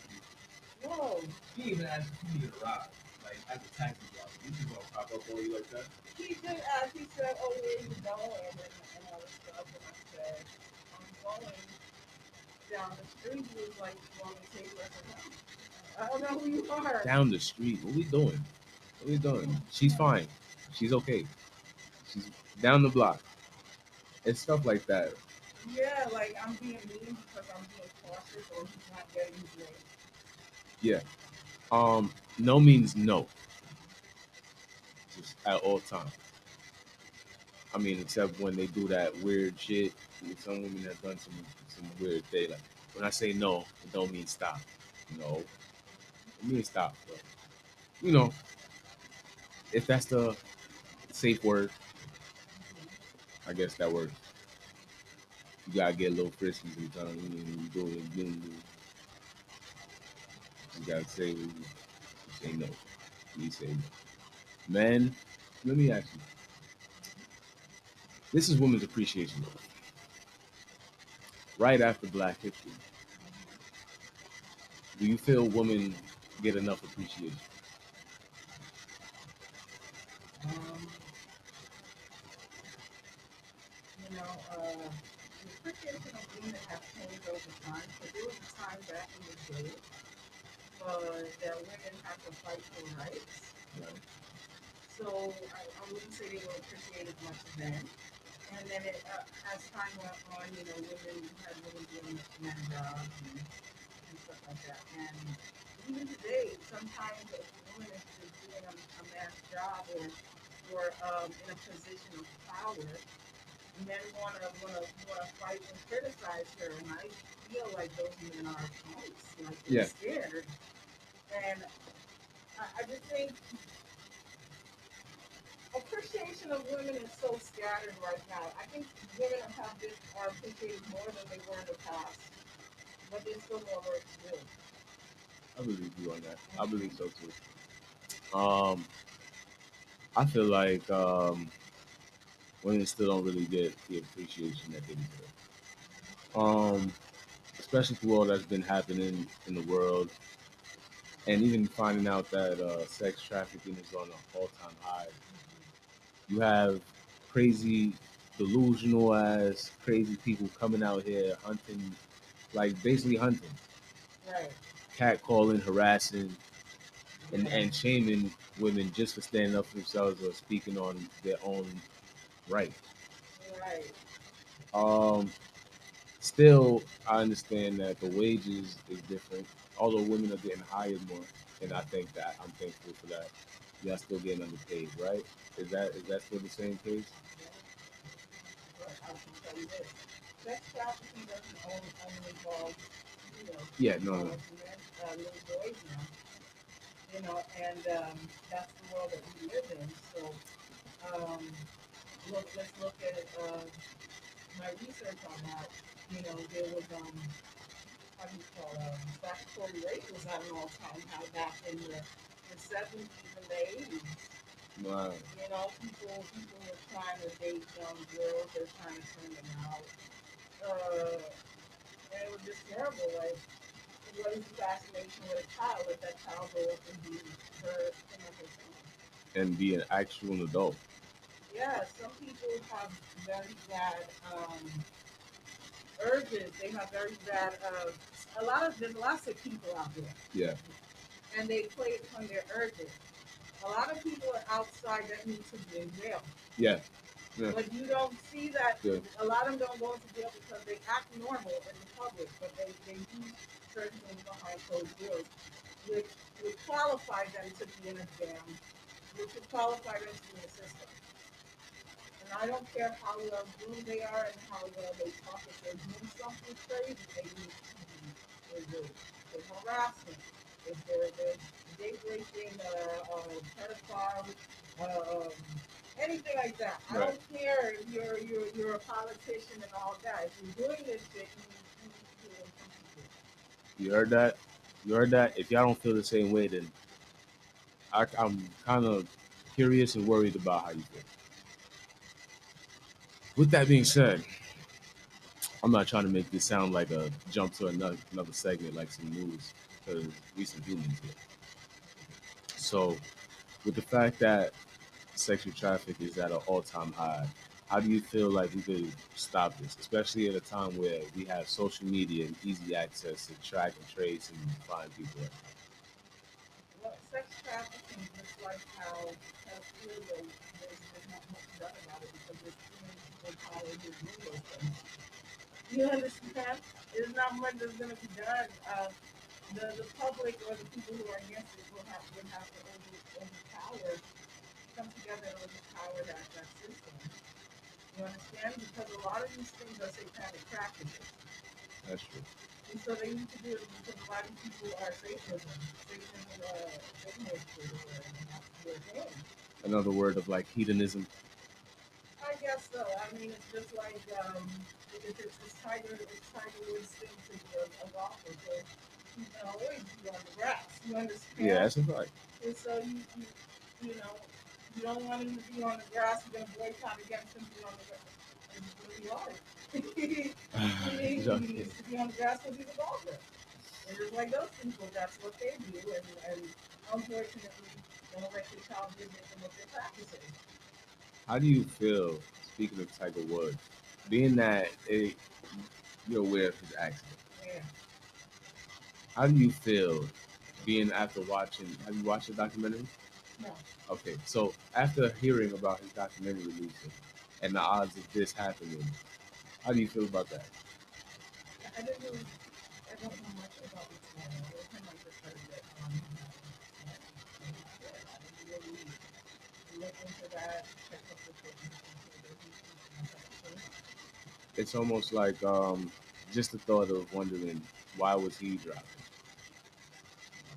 Whoa. He even asked if he needed a ride, like as a taxi driver. You just gonna pop up on you like that? He did ask. He said, "Oh, where you going?" And all this stuff. And I said, "I'm going down the street." He was like, "You want me to take you?" I said, "No, I don't know who you are." Down the street. What we doing? What we doing? She's fine. She's okay. She's down the block. It's stuff like that. Yeah, like I'm being mean because I'm being cautious, or he's not getting his way. Yeah. No means no. Just at all times. I mean, except when they do that weird shit. Some women have done some weird thing. Like when I say no, it don't mean stop. No, it means stop. But if that's the safe word, I guess that works. You gotta get a little frisky sometimes. You do it, you gotta say you say no. You say no. Man, let me ask you. This is Women's Appreciation Month. Right after Black History, do you feel women get enough appreciation? Um, the appreciation of women has changed over time. So there was a time back in the day that women had to fight for rights. Right. So I wouldn't say they were appreciated much then. And then as time went on, women had women doing men jobs and stuff like that. And even today, sometimes if a woman is doing a man's job or in a position of power, men wanna fight and criticize her, and I feel like those men are punks, like they're scared. And I just think appreciation of women is so scattered right now. I think women are appreciated more than they were in the past, but there's still more work to do. I believe you on that. I believe so too. I feel like women still don't really get the appreciation that they deserve. Especially through all that's been happening in the world, and even finding out that sex trafficking is on an all-time high. You have crazy, delusional ass, crazy people coming out here hunting, like basically hunting, Right. catcalling, harassing, and shaming women just for standing up for themselves or speaking on their own right. Right. Um, Still, I understand that the wages is different, although women are getting hired more, and I think that I'm thankful for that. Y'all still getting underpaid, right? Is that still the same case? But I can tell you this: sex trafficking doesn't only involve, Yeah, no, no. little boys now. And that's the world that we live in. So, um, let's look at my research on that. There was how do you call statutory rape was at an all-time high back in the 70s and the 80s. Wow. People were trying to date young girls. They're trying to turn them out. And it was just terrible. Like, what is the fascination with a child? Let that child grow up and be her him or herself. and be an actual adult. Yeah, some people have very bad urges. They have very bad there's a lot of sick people out there, Yeah, and they play upon their urges. A lot of people are outside that need to be in jail. yeah, yeah. But you don't see that. Good. A lot of them don't go into jail because they act normal in the public, but they do certain things behind closed doors, which would qualify them to be in a jam, which would qualify them to be in a system. And I don't care how well groomed they are and how well they talk. If they're doing something crazy, they need to be removed. If they're harassing, if they're date raping, pedophile, um, anything like that. I Right. don't care if you're a politician and all that. If you're doing this shit, you need to do it in front of people. You heard that? You heard that? If y'all don't feel the same way, then I'm kind of curious and worried about how you feel. With that being said, I'm not trying to make this sound like a jump to another segment like some news because we some humans here. So, with the fact that sexual traffic is at an all-time high, how do you feel like we could stop this, especially at a time where we have social media and easy access to track and trace and find people? Well, sex trafficking, just like how pedophilia, there's not much done about it because there's too many people in power who do those things. You understand? There's not much that's going to be done. The public or the people who are against it would have to overpower, come together and overpower that system. You understand? Because a lot of these things are satanic practices. That's true. And so they need to do it because a lot of people are Satanism. Satanism and that's their thing. Another word of like hedonism. I guess so. I mean, it's just like it's Tiger Woods thing to be a golfer. So you can always be on the grass. You understand? Yeah, that's a fact. And so you know you don't want him to be on the grass. You're gonna boycott against him being on the grass. It's really hard. He needs to be on the grass because he's a golfer. And just like those people, that's what they do. And unfortunately, don't let your child be a victim of their practices. How do you feel, speaking of Tiger Woods, being that you're aware of his accident? Yeah. How do you feel being after watching? Have you watched the documentary? No. Okay, so after hearing about his documentary releasing and the odds of this happening, how do you feel about that? I didn't really, I don't know much about what's going on. Every time I just heard that he had an accident, I didn't really look into that, check up the things, It's almost like just the thought of wondering why was he driving.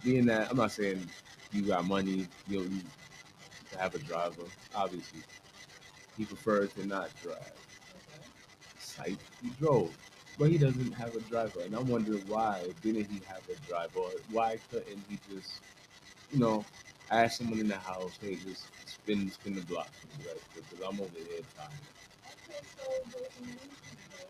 Being that I'm not saying you got money, you to have a driver. Obviously, he preferred to not drive. Sight, he drove, but he doesn't have a driver, and I'm wondering why didn't he have a driver? Or why couldn't he just, you know, ask someone in the house, hey, just spin the block for me, right? Because I'm over here tired. Okay, so there's many people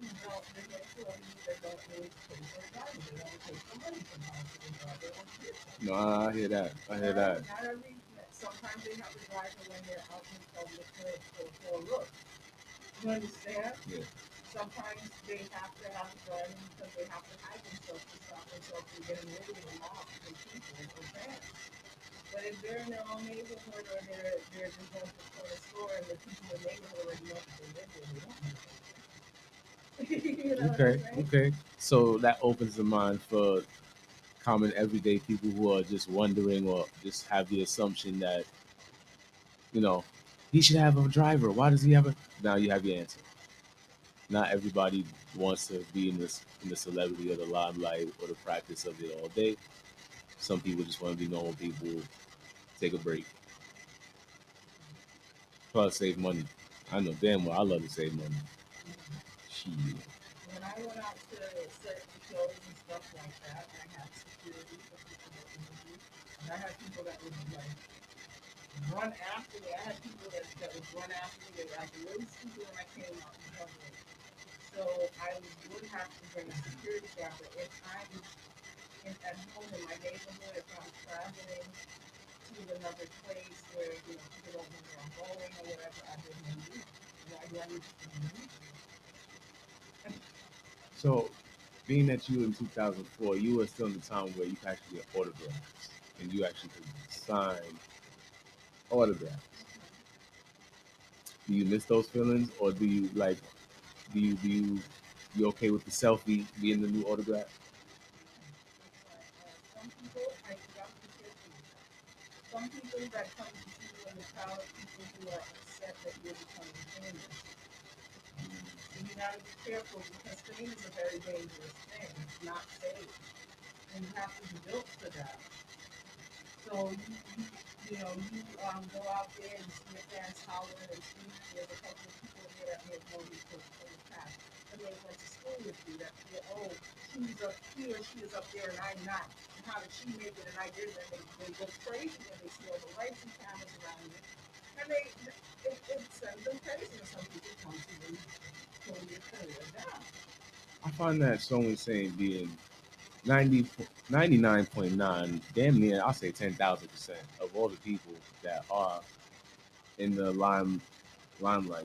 who don't, there's many celebrities that don't always pay for a driver. They only pay for money sometimes for the driver. They don't pay for it. No, I hear that. I hear that. Not every, sometimes they have a driver when they're out in public for a look. You understand? Yeah. Sometimes they have to have a driver because they have to hide themselves to stop themselves from getting rid of the mob from people or fans. But if they're in their own neighborhood or they're just going to the corner store and the people in the neighborhood already know that they live there, they don't need it. You know what Okay, I'm saying? okay. So that opens the mind for common everyday people who are just wondering or just have the assumption that, you know, he should have a driver. Why does he have a? Now you have your answer. Not everybody wants to be in the celebrity or the limelight or the practice of it all day. Some people just want to be normal people, take a break, plus save money. I know damn well I love to save money. Shit. When I went out to certain shows and stuff like that, I had security for people that interview. And I had people that would like run after me. I had people that would run after me. They were like really stupid when I came out in public. So I would have to bring a security guard. But if I'm at home in my neighborhood, if I'm traveling to another place where people don't know where I'm going or whatever, I didn't need. Why do I need to bring So, being that you in 2004, you were still in the time where you could actually get autographs and you actually could sign autographs. Do you miss those feelings, or do you like? Do you you okay with the selfie being the new autograph? some people, I got to say some people that come to see you in the crowd are people who are upset that you're becoming famous. And you gotta be careful because fame is a very dangerous thing. It's not safe. And you have to be built for that. So go out there and see your fans hollering and see there's a couple of people in there that may know you from the past. And they went to school with you that feel, oh, he or she is up there and I'm not. And how did she make it and I didn't? And they go crazy when they see all the lights and cameras around you. And it sends them crazy and some people come to you pull your career down. I find that so insane being 99.9, damn near, I'll say 10,000% of all the people that are in the limelight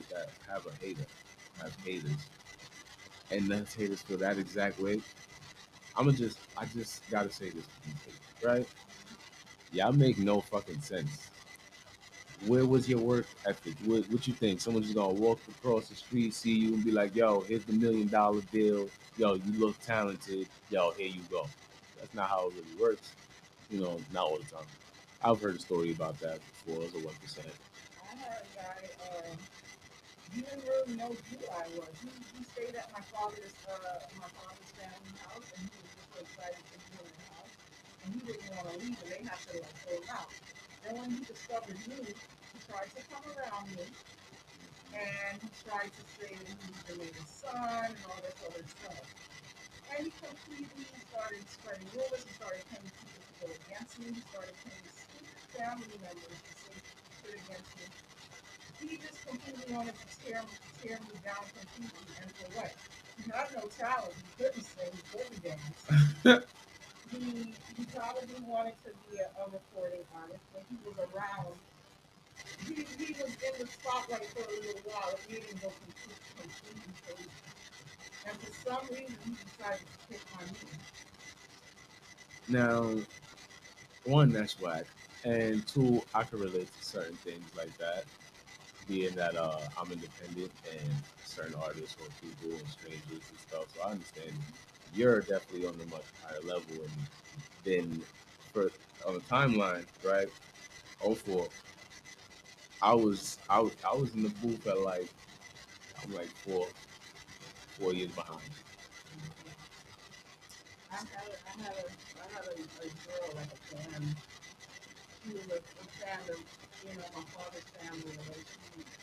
that have a hater, have haters, and those haters feel that exact way. I just gotta say this to these haters, right? Y'all make no fucking sense. Where was your work ethic? What you think? Someone's just gonna walk across the street, see you, and be like, "Yo, here's the $1 million bill. Yo, you look talented. Yo, here you go." That's not how it really works. Not all the time. I've heard a story about that before. It was a 1%. I had a guy, he didn't really know who I was. He stayed at my father's family house, and he was just so excited to be in the house, and he didn't want to leave, and they had to like throw him out. Then when he discovered me, he tried to come around me, and he tried to say that he was the lady's son and all this other stuff. And he completely started spreading rumors. He started paying people to go against me. He started paying stupid family members to say shit against me. He just completely wanted to tear me down completely. And for what? He had no talent. He couldn't sing. He couldn't dance. He probably wanted to be a recording artist, but he was around. He was in the spotlight for a little while. It made him go completely crazy. And for some reason, he decided to pick my name. Now, one, that's whack, and two, I can relate to certain things like that, being that I'm independent and certain artists or people and strangers and stuff. So I understand you're definitely on a much higher level and then for on the timeline, right? Oh, for I was in the booth at like I'm like 4 years behind. I had a girl, like a fan. She was a fan of, my father's family, and she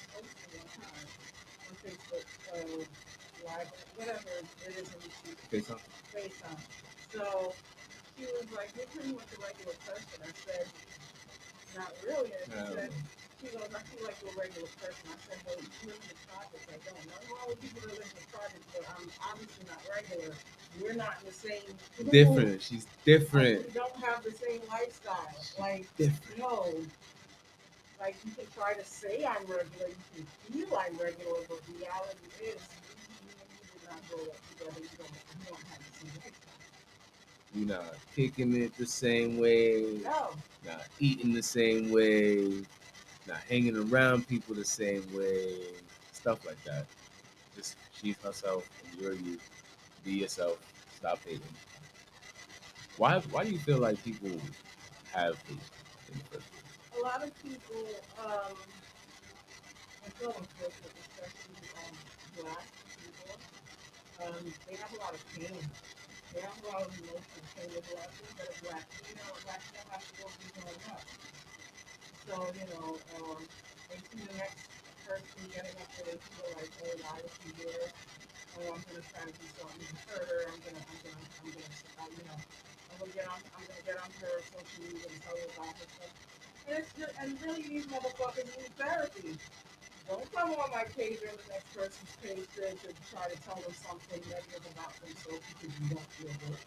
posted one time on Facebook, live, whatever it is when you see Okay, so FaceTime. So she was like, "You're pretty much a regular person." I said, "Not really." And she goes, "I feel like you're a regular person." I said, "Well, you live in the projects. I don't know all the people that live in the projects, but I'm obviously not regular. We're not in the same different. She's different. we don't have the same lifestyle. Like, Different. no, like you can try to say I'm regular, you can feel I'm regular, but reality is you did not grow up together. You don't have the same lifestyle. You're not kicking it the same way. No, Not eating the same way. Not hanging around people the same way. Stuff like that. Just she's herself and you're you. Be yourself. Stop hating. Why do you feel like people have hate in the first place? a lot of people, I feel unfortunate, especially black people. They have a lot of pain. They have a lot of emotional pain. There's a lot of things that a black female has to go through growing up. So, they see the next person getting up there, they feel like, oh, why is she here? Oh, I'm gonna try to do something to hurt her. I'm gonna get on her social media and tell her about her stuff. And really, these motherfuckers need therapy. Don't come I'm on my page or the next person's page to try to tell them something negative about themselves because you don't feel good.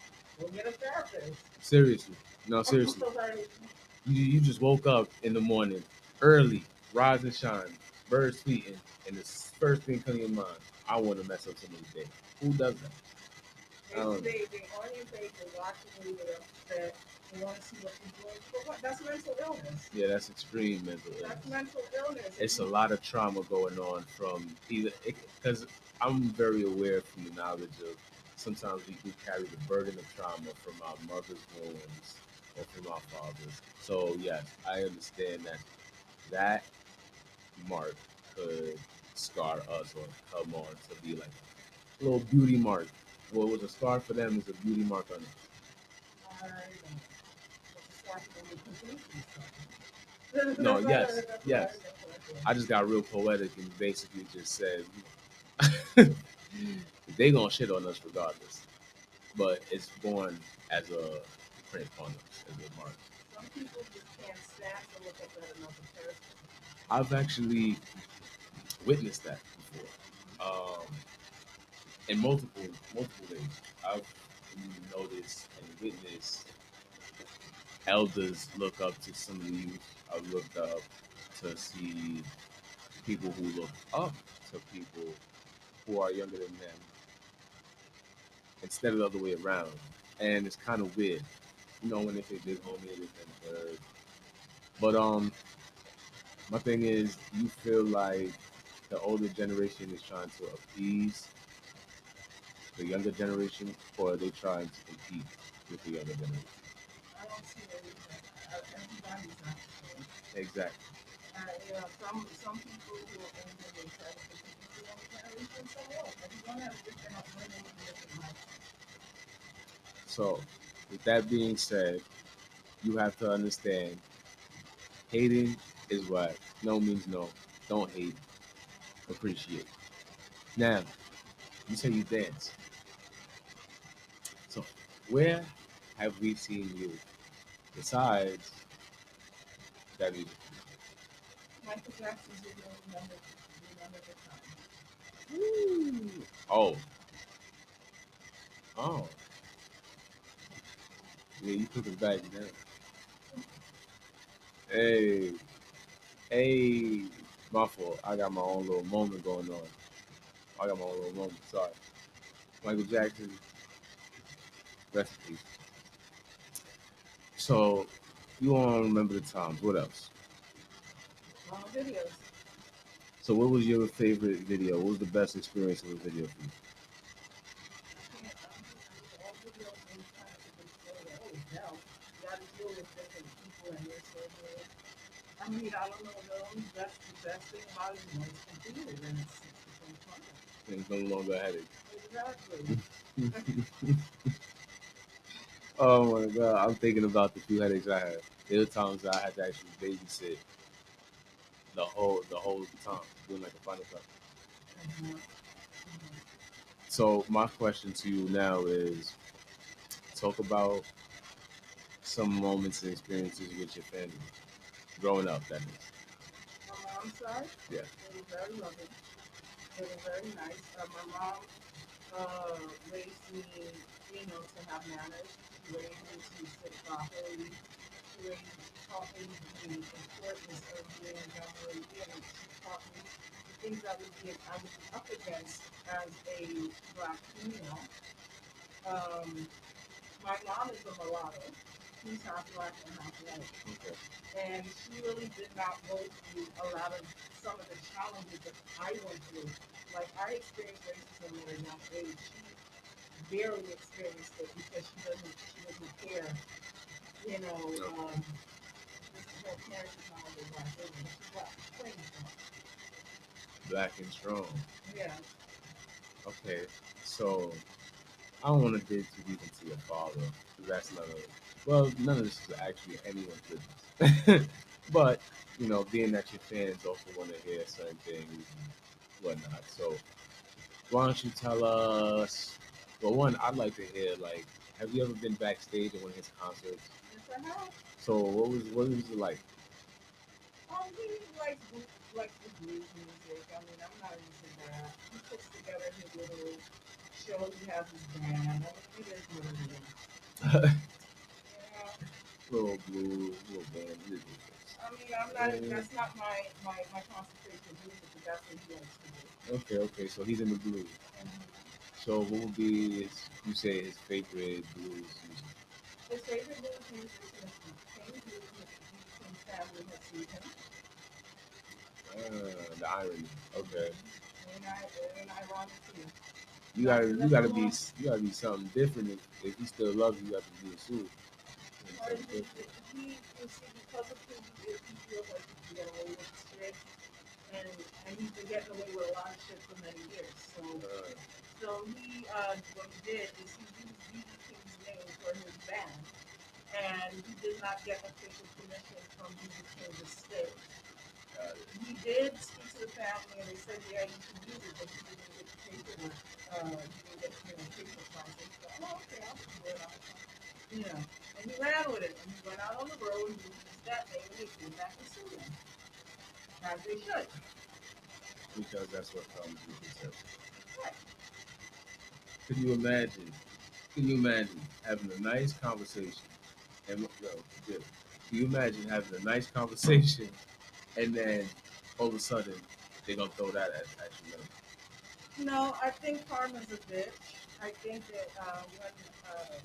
Go get a therapist. Seriously. No, seriously. You just woke up in the morning, early, rise and shine, birds tweeting, and the first thing comes to your mind, I want to mess up somebody's day. Who does that? They on your page, they're watching you, they're upset, they want to see what you're doing. But what? That's mental illness. Yeah, that's extreme mental illness. That's mental illness. It's a lot of trauma going on from either, because I'm very aware from the knowledge of sometimes we carry the burden of trauma from our mother's wounds or from our fathers. So yes, I understand that mark could scar us or come on to be like a little beauty mark. What was a scar for them is a beauty mark on it. No, yes, yes. I just got real poetic and basically just said they gonna shit on us regardless, but it's born as a print on us as a mark. Some people just can't stand to look up at another person. I've actually witnessed that before, in multiple ways. I've noticed and witnessed elders look up to some of the youth. I've looked up to see people who look up to people who are younger than them instead of the other way around. And it's kind of weird, when if they did homie it and third. But my thing is, you feel like the older generation is trying to appease the younger generation, or are they trying to compete with the younger generation? I don't see anything. Everybody's not the same. Exactly. Some people who are older, they try to compete with the younger generation. So what? Everyone has different upbringing and different life. So, with that being said, you have to understand hating is what no means no. Don't hate, appreciate. Now, you say you dance. So, where have we seen you besides that music? Michael Jackson's remember the time. Woo. Oh. Oh. Yeah, you took it back now. Hey. Hey. My fault. I got my own little moment going on. I got my own little moment. Sorry. Michael Jackson. Rest in peace. So, you want to remember the times. What else? Videos. So, what was your favorite video? What was the best experience of a video for you? I mean, I don't know them. That's the best thing about it. It's completed and it's fun. And it's no longer a headache. Exactly. Oh my god, I'm thinking about the few headaches I had. There were times I had to actually babysit the whole time, doing like a final cut. Mm-hmm. So my question to you now is, talk about some moments and experiences with your family, growing up. That is. My mom's side. Yeah. They were very loving. They were very nice. My mom raised me, to have manners. She raised me to sit properly. She taught me the importance of being government. She taught me the things I was up against as a black female. My mom is a mulatto. She's half black and half white. Okay. And she really did not go through a lot of some of the challenges that I went through. Like, I experienced racism at a young age. She barely experienced it because she doesn't care. This is her parents is not only black women, she's black, plain strong. Black and strong. Yeah. Okay, so I don't want to dig too deep into your father, because that's none of this is actually anyone's business. But, being that your fans also want to hear certain things and whatnot. So, why don't you tell us? Well, one, I'd like to hear, like, have you ever been backstage at one of his concerts? Yes, I have. So, what was it like? He likes the blues music. I mean, I'm not into that. He puts together his little show. He has his band. I mean, it is what it is. Yeah. Little blues, little band, little I mean, I'm not. That's not my concentration music, but that's what he likes to do. Okay, okay. So he's in the blues. Mhm. So what would be his, you say his favorite blues music? His favorite blues musician is King Blues. King's family has sued him. The irony. Okay. And I want to too. You gotta be something different. If he still loves you, you have to be a suit. Or Something different. you see, because of who he is, he feels like he can get away with shit, and he's been getting away with a lot of shit for many years. Uh, What he did is he used BB King's name for his band, and he did not get official permission from BB King to stay. got it. He did speak to the family, and they said, yeah, you can use it, but he didn't get the paperwork. He didn't get paper process. So, oh, okay, I'll just do it. And he ran with it, and he went out on the road, and he used that name, and they came back and sued him, as they should. Because that's what comes with himself. Right. Can you imagine? Can you imagine having a nice conversation? And no, forget it. Can you imagine having a nice conversation and then all of a sudden they're gonna throw that at you? No, I think Karma's a bitch. I think that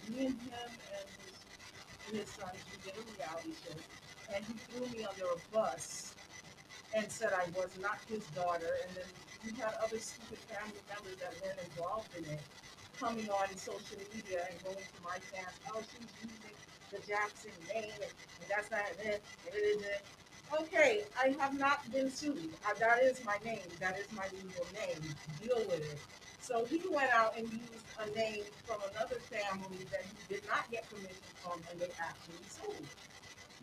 when me and him and his sons, we did a reality show, and he threw me under a bus and said I was not his daughter, and then we had other stupid family members that weren't involved in it coming on social media and going to my fans, oh, she's using the Jackson name, and that's not it. Okay, I have not been sued. That is my name. That is my legal name. Deal with it. So he went out and used a name from another family that he did not get permission from, and they actually sued.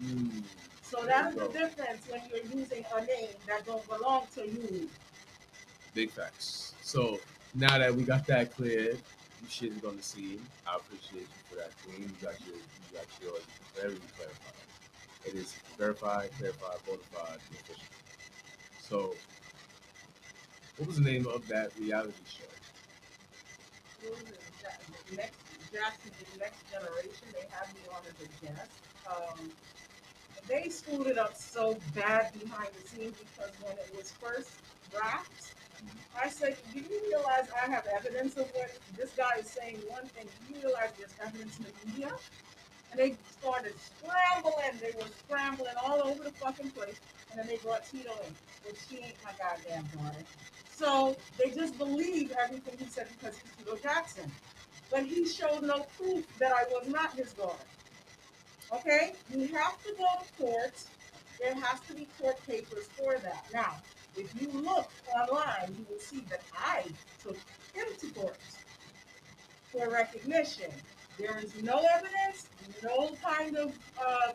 Mm, So there that's you the go. difference when you're using a name that don't belong to you. Big facts. So now that we got that cleared, you shit is gonna see. I appreciate you for that, Queen. You got yours very clarified. It is verified, bona fide, and official. So what was the name of that reality show? What was it? Next Jackson, the next generation. They had me on as a guest. Um, they screwed it up so bad behind the scenes because when it was first wrapped, I said, do you realize I have evidence of what this guy is saying? One thing, do you realize there's evidence in the media? And they started scrambling. They were scrambling all over the fucking place. And then they brought Tito in, but she ain't my goddamn daughter. So they just believe everything he said because he's Tito Jackson. But he showed no proof that I was not his daughter. Okay? You have to go to court. There has to be court papers for that. Now, if you look online, you will see that I took him to court for recognition. There is no evidence, no kind of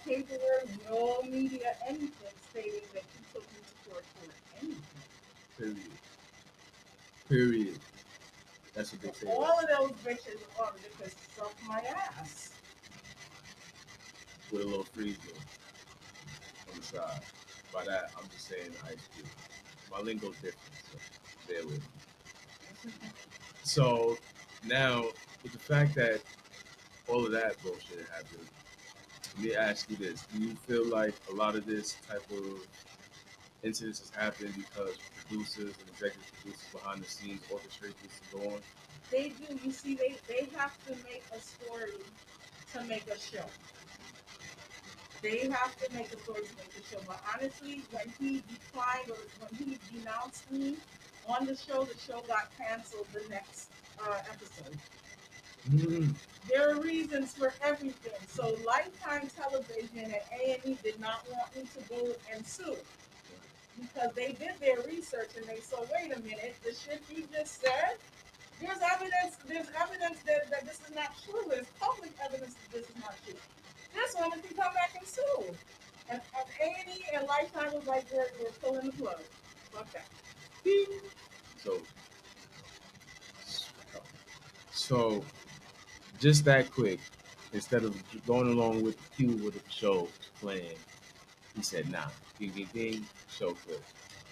paperwork, no media, anything stating that he took me to court for anything. Period. Period. That's what they So say. all of those bitches are because suck my ass. With a little freeze on the side. By that, I'm just saying ice cube. My lingo's different, so bear with me. So now, with the fact that all of that bullshit happened, let me ask you this: do you feel like a lot of this type of incidents has happened because producers and executive producers behind the scenes orchestrate this to go on? They do. You see, they have to make a story to make a show. They have to make a story to make a show. But honestly, when he declined or when he denounced me on the show got canceled the next episode. Mm. There are reasons for everything. So Lifetime Television and A&E did not want me to go and sue because they did their research and they saw, wait a minute, the shit you just said, there's evidence that this is not true. There's public evidence that this is not true. This woman can come back and sue. And A&E and Lifetime was like, we're pulling the plug. Fuck that. So, so just that quick, instead of going along with the cue with the show playing, he said, "Nah, Ding ding ding. Show clip.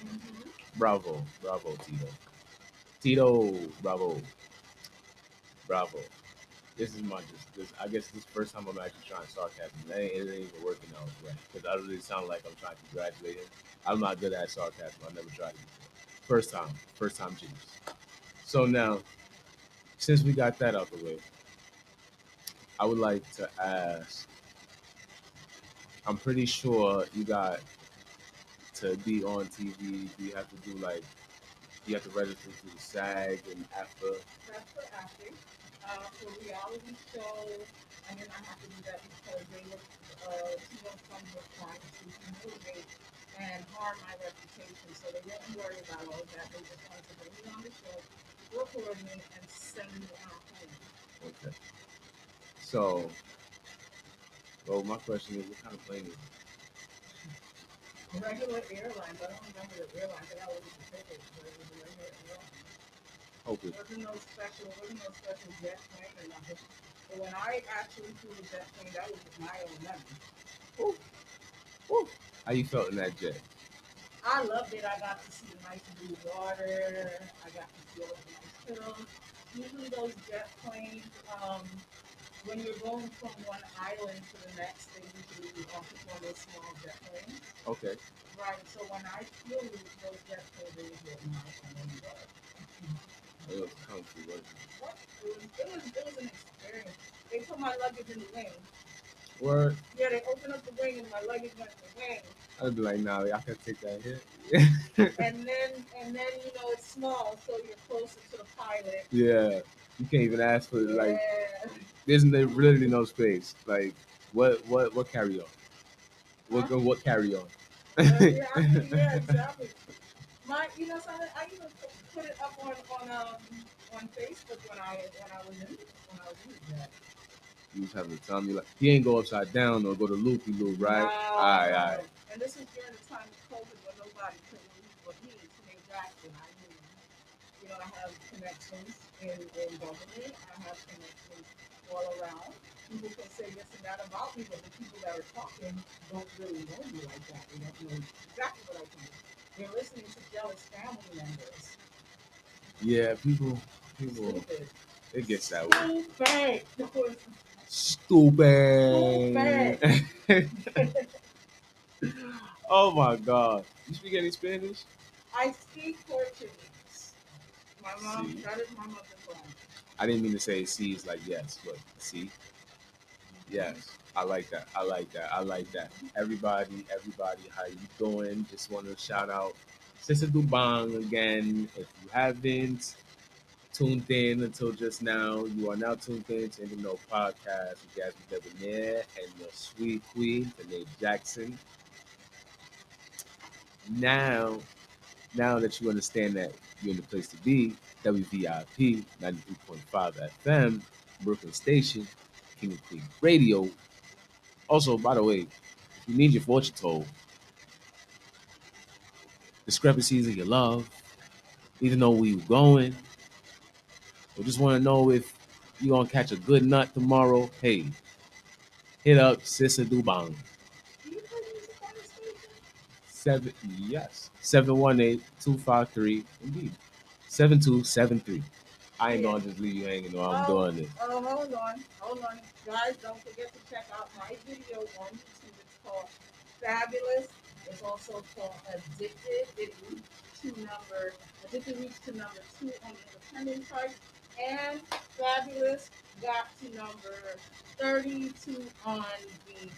Mm-hmm. Bravo, bravo, Tito. Tito, bravo, bravo. This is my just this. I guess this first time I'm actually trying sarcasm. It ain't even working out right because I really sound like I'm trying to graduate it. I'm not good at sarcasm. I never tried it before. First time genius. So now, since we got that out the way, I would like to ask. I'm pretty sure you got to be on TV. Do you have to do like you have to register through the SAG and after? That's for acting. For reality show, and then I have to do that because they look, some were trying to humiliate and harm my reputation. So they didn't worry about all of that. They just wanted to bring me on the show, record me, and send me out home. Okay. So, well, my question is, what kind of plane is it? Regular airlines. I don't remember the airline, but I was the ticket, but it was a regular airline. Hope it. Wasn't no special jet plane or nothing. But when I actually flew the jet plane, that was with my own money. Woo, woo. How you felt in that jet? I loved it. I got to see the nice blue water. I got to see all the nice hills. Usually those jet planes, when you're going from one island to the next, they usually offer one of those small jet planes. Okay. Right. So when I flew those jet planes, they was with my own money. It was comfy, wasn't it? What? It was an experience. They put my luggage in the wing. Word. Yeah, they opened up the wing and my luggage went in the wing. I'd be like, nah, I can take that hit. And then it's small, so you're closer to the pilot. Yeah. You can't even ask for it. Yeah. Like, there's literally no space. Like, what carry on? What carry on? Yeah, exactly. Something I even put it up on Facebook when I was in that. You was having to tell me like he ain't go upside down or go to loopy loop, right? No. All right. And this was during the time of COVID when nobody could leave but me, Tanae Jackson. I have connections in government. I have connections all around. People can say this and that about me, but the people that are talking don't really know me like that. They don't know exactly what I think. They're listening to jealous family members. Yeah, people, Stupid. it gets that way. Stupid. Stupid. Oh my God! You speak any Spanish? I speak Portuguese. My mom, See. that is my mother's language. I didn't mean to say C is like yes, but see, yes. I like that. I like that. I like that. Everybody, how you doing? Just want to shout out Sister Dubang again. If you haven't tuned in until just now, you are now tuned in to the No Podcast with Gazbe Debonair and your sweet queen, Danae Jackson. Now that you understand that you're in the place to be, WVIP 93.5 FM, Brooklyn Station, King of Queen Radio. Also, by the way, if you need your fortune told, discrepancies in your love, need to know where you're going, or just want to know if you're going to catch a good nut tomorrow, hey, hit up Sister Dubang. Do you play music on the station? 718-253, indeed. 7273. I ain't gonna just leave you hanging while I'm doing this. Oh, hold on. Guys, don't forget to check out my video on YouTube. It's called Fabulous. It's also called Addicted. Addicted reached to number 2 on the independent chart. And Fabulous got to number 32 on the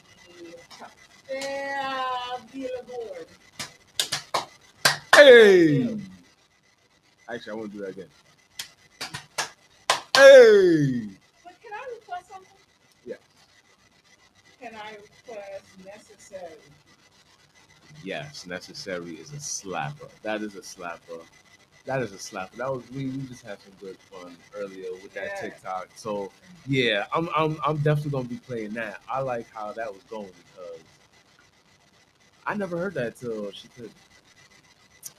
Billboard. Hey! Actually, I want to do that again. Hey! But can I request something? Yeah. Can I request Necessary? Yes, Necessary is a slapper. That is a slapper. That was we just had some good fun earlier with that TikTok. So yeah, I'm definitely gonna be playing that. I like how that was going because I never heard that till she could.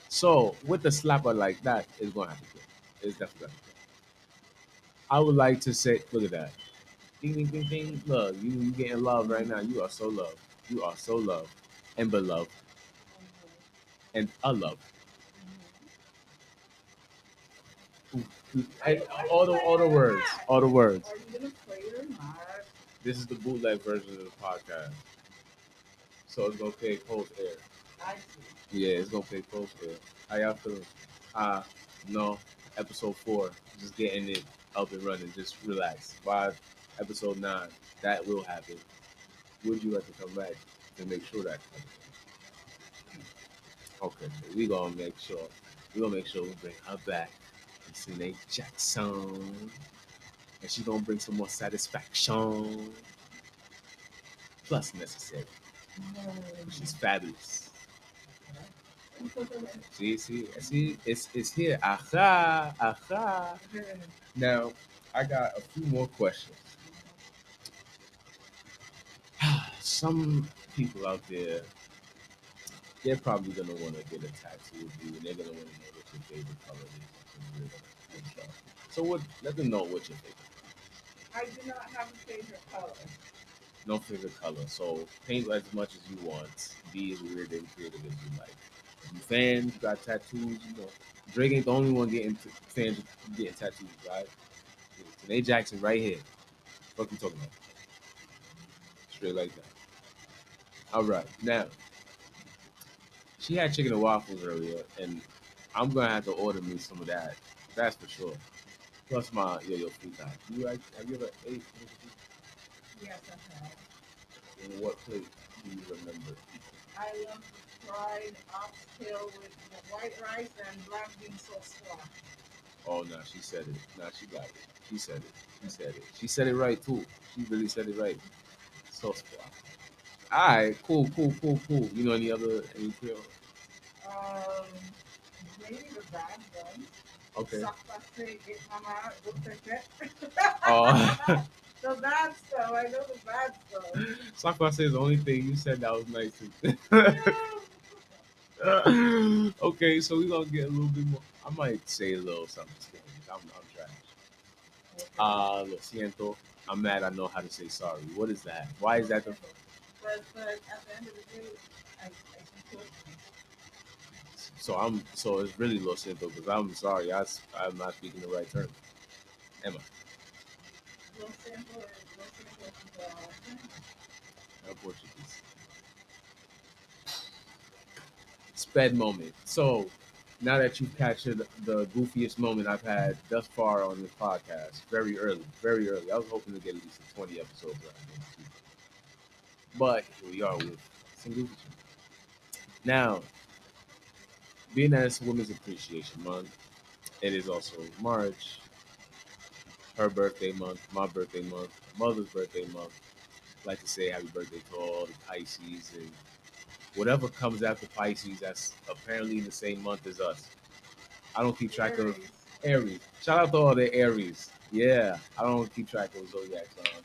So with the slapper like that, it's gonna have to be. It's definitely gonna be. I would like to say, look at that. Ding ding ding ding. Look, you getting love right now. You are so loved. You are so loved and beloved. and a love. Are you All the playing it or words, not? all the words. Are you gonna play it or not? This is the bootleg version of the podcast, so it's gonna pay post air. I see. Yeah, it's gonna pay post air. How y'all feeling? No, episode 4, just getting it up and running. Just relax. By episode 9, that will happen. Would you like to come back to make sure that happens? Okay, so we gonna make sure. We gonna make sure we bring her back. It's Nate Jackson, and she gonna bring some more satisfaction. Plus necessary. She's fabulous. See, it's here. Aha, aha. Now, I got a few more questions. Some people out there, they're probably gonna want to get a tattoo of you, and they're gonna want to know what your favorite color is. And stuff. So, what? Let them know what your favorite. I do not have a favorite color. No favorite color. So, paint as much as you want. Be as weird and creative as you like. You fans, you got tattoos. You know, Drake ain't the only one fans getting tattoos, right? Today Jackson right here. What you talking about? Straight like that. All right, now she had chicken and waffles earlier, and I'm gonna have to order me some of that. That's for sure. Plus my yo free time. Have you ever ate? Yes, I have. In what plate do you remember? I love the fried oxtail with the white rice and black bean sauce. Oh no, she said it. No, she got it. She said it. She said it. She said it right too. She really said it right. So squad. All right, cool. You know any Creole? Um, maybe the bad one. Okay. Sakpase, get mama, go pepe. Oh, The bad stuff. I know the bad stuff. Sakwa says the only thing you said that was nice too. Okay, so we're gonna get a little bit more. I might say a little something strange. I'm trash. Lo siento. I'm mad. I know how to say sorry. What is that? Why is that the? But at the end of the day, I can cook. So it's really lo siento because I'm sorry. I'm not speaking the right term. Am I? Lo siento, lo siento, I'm Portuguese. Sped moment. So now that you've captured the goofiest moment I've had thus far on this podcast, very early, very early. I was hoping to get at least 20 episodes out of this. But here we are with some goofy shit. Now, being that it's Women's Appreciation Month, it is also March, her birthday month, my birthday month, my mother's birthday month. I'd like to say happy birthday to all the Pisces and whatever comes after Pisces that's apparently in the same month as us. I don't keep track of Aries. Shout out to all the Aries. Yeah, I don't keep track of zodiac signs.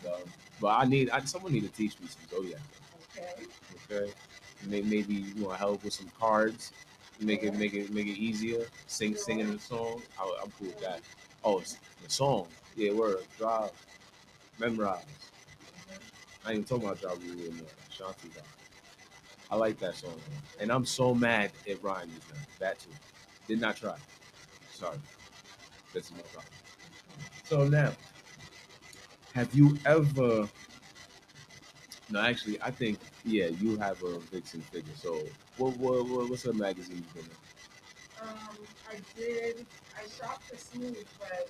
But someone need to teach me some zodiac. Okay. Okay. Maybe you want help with some cards. Make it easier. Singing the song. I'm cool with that. Oh, it's the song. Yeah, word. Drive. Memorize. I ain't even talking about Drive Really anymore. Shanti Drive. I like that song, man. And I'm so mad it rhymed just now. That too. Did not try. Sorry. That's my problem. So now, have you ever? No, actually, I think you have a Vixen figure. So, what's a magazine you've been in? I did. I shopped for Smooth, but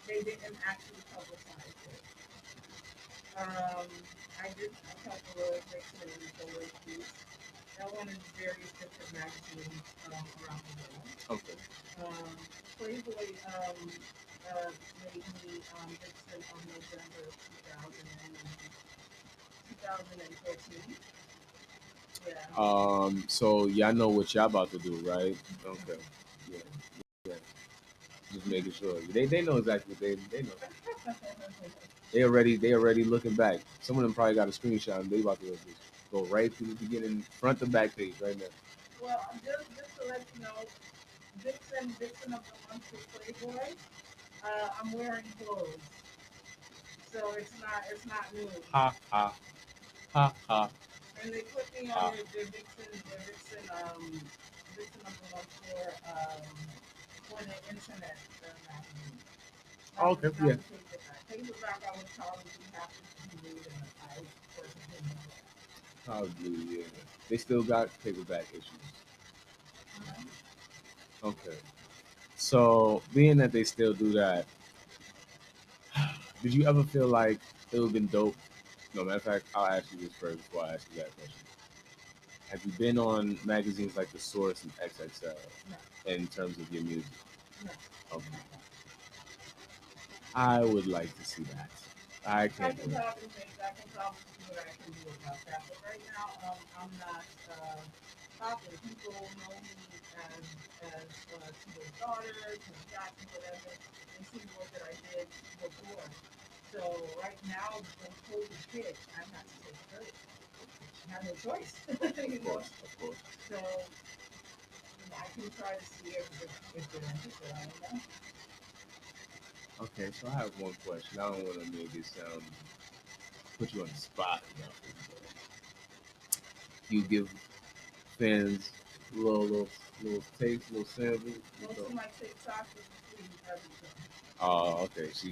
they didn't actually publicize it. I did a couple of Vixen and Photo shoots. That one is various different magazines around the world. Okay. Playboy made me Vixen on November 2014. Yeah. So y'all know what y'all about to do, right? Okay. Yeah. Yeah. Just making sure. They know exactly what they know. They already looking back. Some of them probably got a screenshot and they about to just go right to the beginning, front to back page right now. Well, just to let you know, Vixen of the month for Playboy. I'm wearing clothes, so it's not new. Ha ha ha ha. And they put me ha. on the Vixen for the internet magazine. Okay, Not yeah. the paperback. Paperback, I would probably have to read, and I personally know that. Probably, yeah. They still got paperback issues. Uh-huh. Okay. So, being that they still do that, did you ever feel like it would have been dope? No, matter of fact, I'll ask you this first before I ask you that question. Have you been on magazines like The Source and XXL No, in terms of your music? no. Okay. I would like to see that. I I can't can wait. probably make, I can probably see what I can do about that. But right now, I'm not popular. People know me as Tito's daughter, Tito Jackson, whatever. They see the work that I did before. So right now, when COVID hit, I had to take a break. I had no choice, you Of know. course, of course. So I can try to see if they're interested. I don't know. Okay, so I have one question. I don't want to make it sound put you on the spot enough. You give fans little takes, little samples. Most of my TikTok is free everything. Oh, okay. She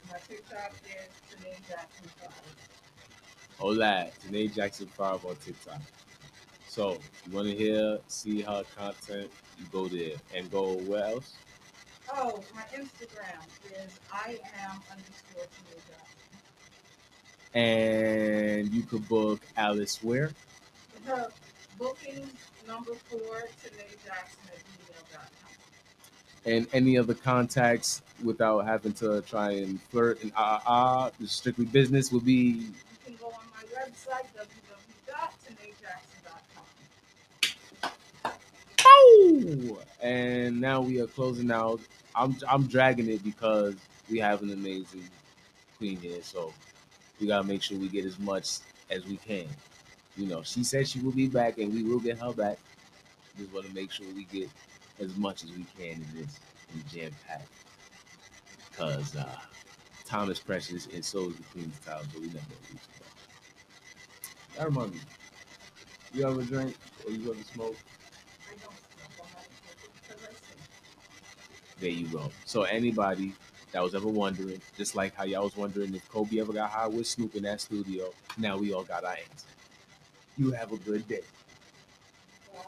My TikTok is Tanae Jackson 5. oh that Janae Jackson 5 on TikTok. So you want to hear, see her content, you go there and go where else? Oh, my Instagram is I am underscore Tanae Jackson. And you could book Alice where? Her booking number 4, Tanae Jackson at gmail.com. And any other contacts without having to try and flirt and this is strictly business will be You can go on my website, www.tanaejackson.com. oh! And now we are closing out. I'm dragging it because we have an amazing queen here, so we gotta make sure we get as much as we can. You know, she said she will be back, and we will get her back. Just want to make sure we get as much as we can in this in jam pack, because time is precious, and so is the queen's time. So we never lose it. That reminds me, you ever drink or you ever smoke? I don't smoke. I'm not smoking because I sing. There you go. So anybody that was ever wondering, just like how y'all was wondering if Kobe ever got high with Snoop in that studio, now we all got our answer. You have a good day. Bye,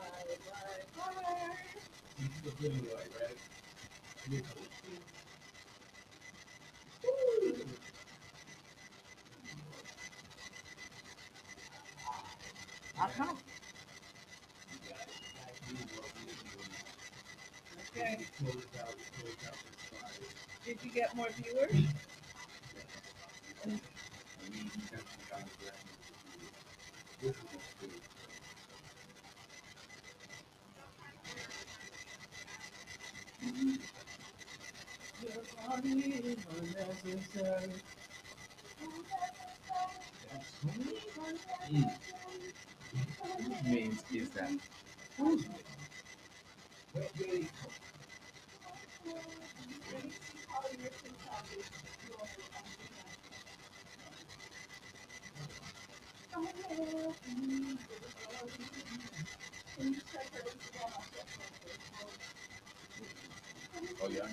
bye, bye. I'll come. Okay. Did you get more viewers? Means is that oh yeah.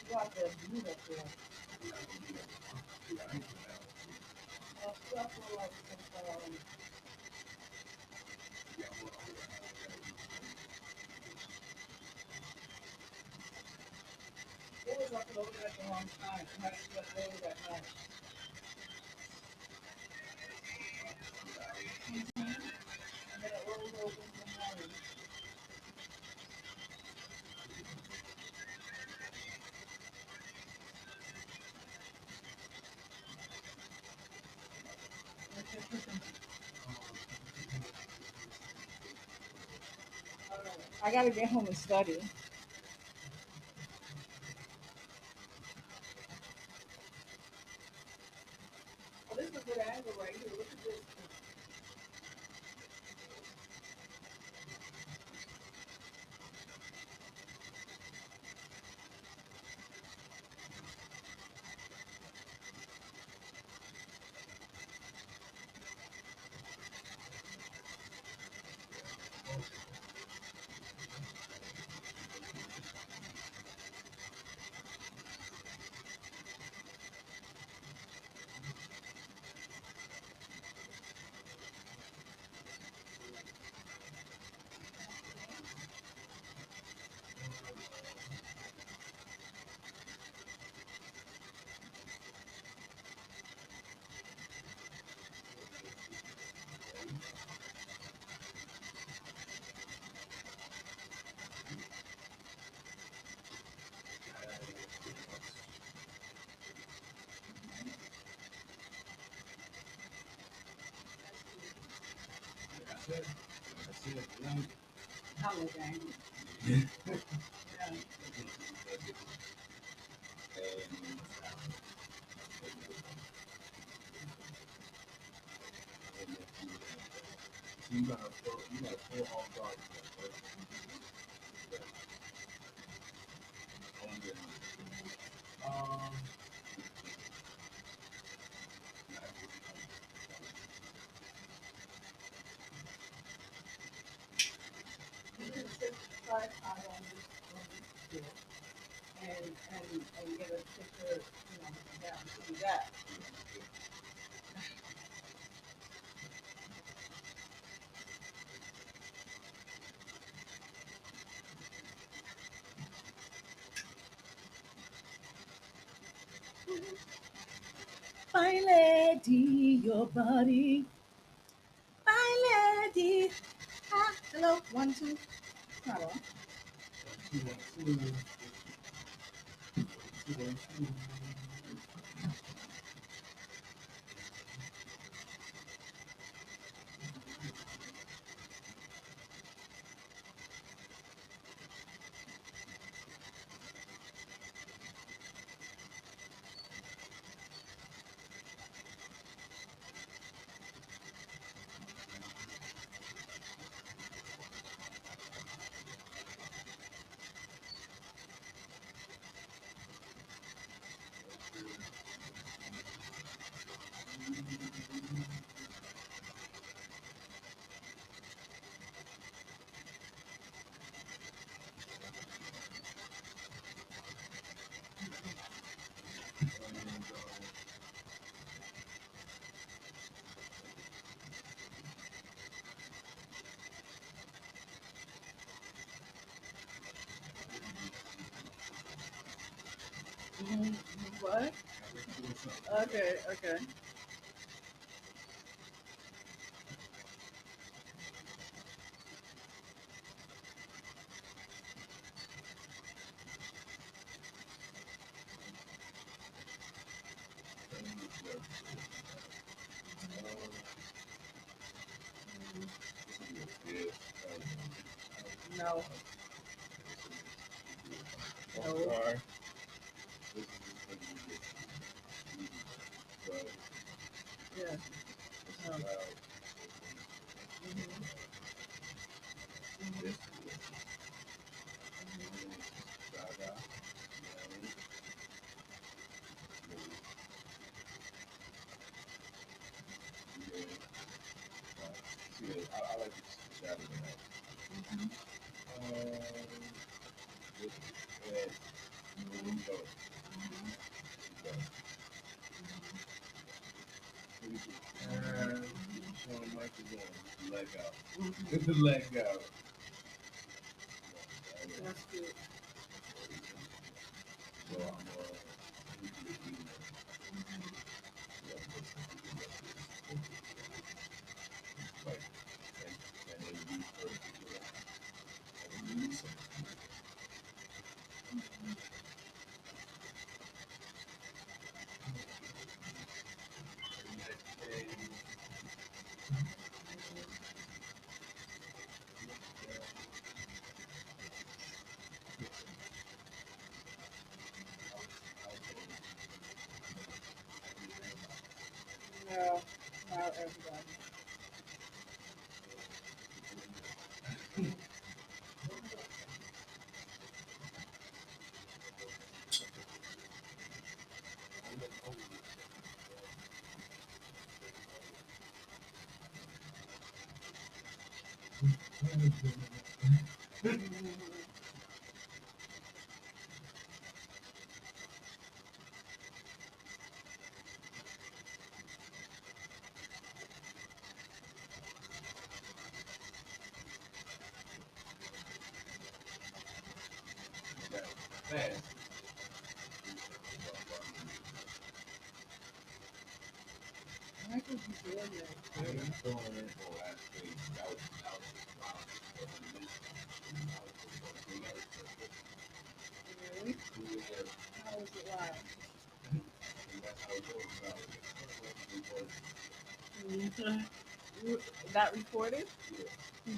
You have to mute up there. loaded at the wrong time. It has to get loaded at night. And then it rolls over in the morning. I gotta get home and study. Oh, this is a good angle right here. Look at this. That's it. That's it. Like, Hello, gang. yeah. Yeah. So you gotta pull off guard. Um, You can sit side out on this tool and get a picture, down to do that. My lady, your body. My lady. Ah, hello. 1, 2. Not on. 2 1 2 2 1 2. What? Okay, okay. No. No. Yeah. No. I like to chat with that. When you go, showing Michael going, leg out. Get the leg out. That's good. So I'm No, not everybody. Fast. Michael B. Jordan. Really? How was it live? Mhm. That recorded?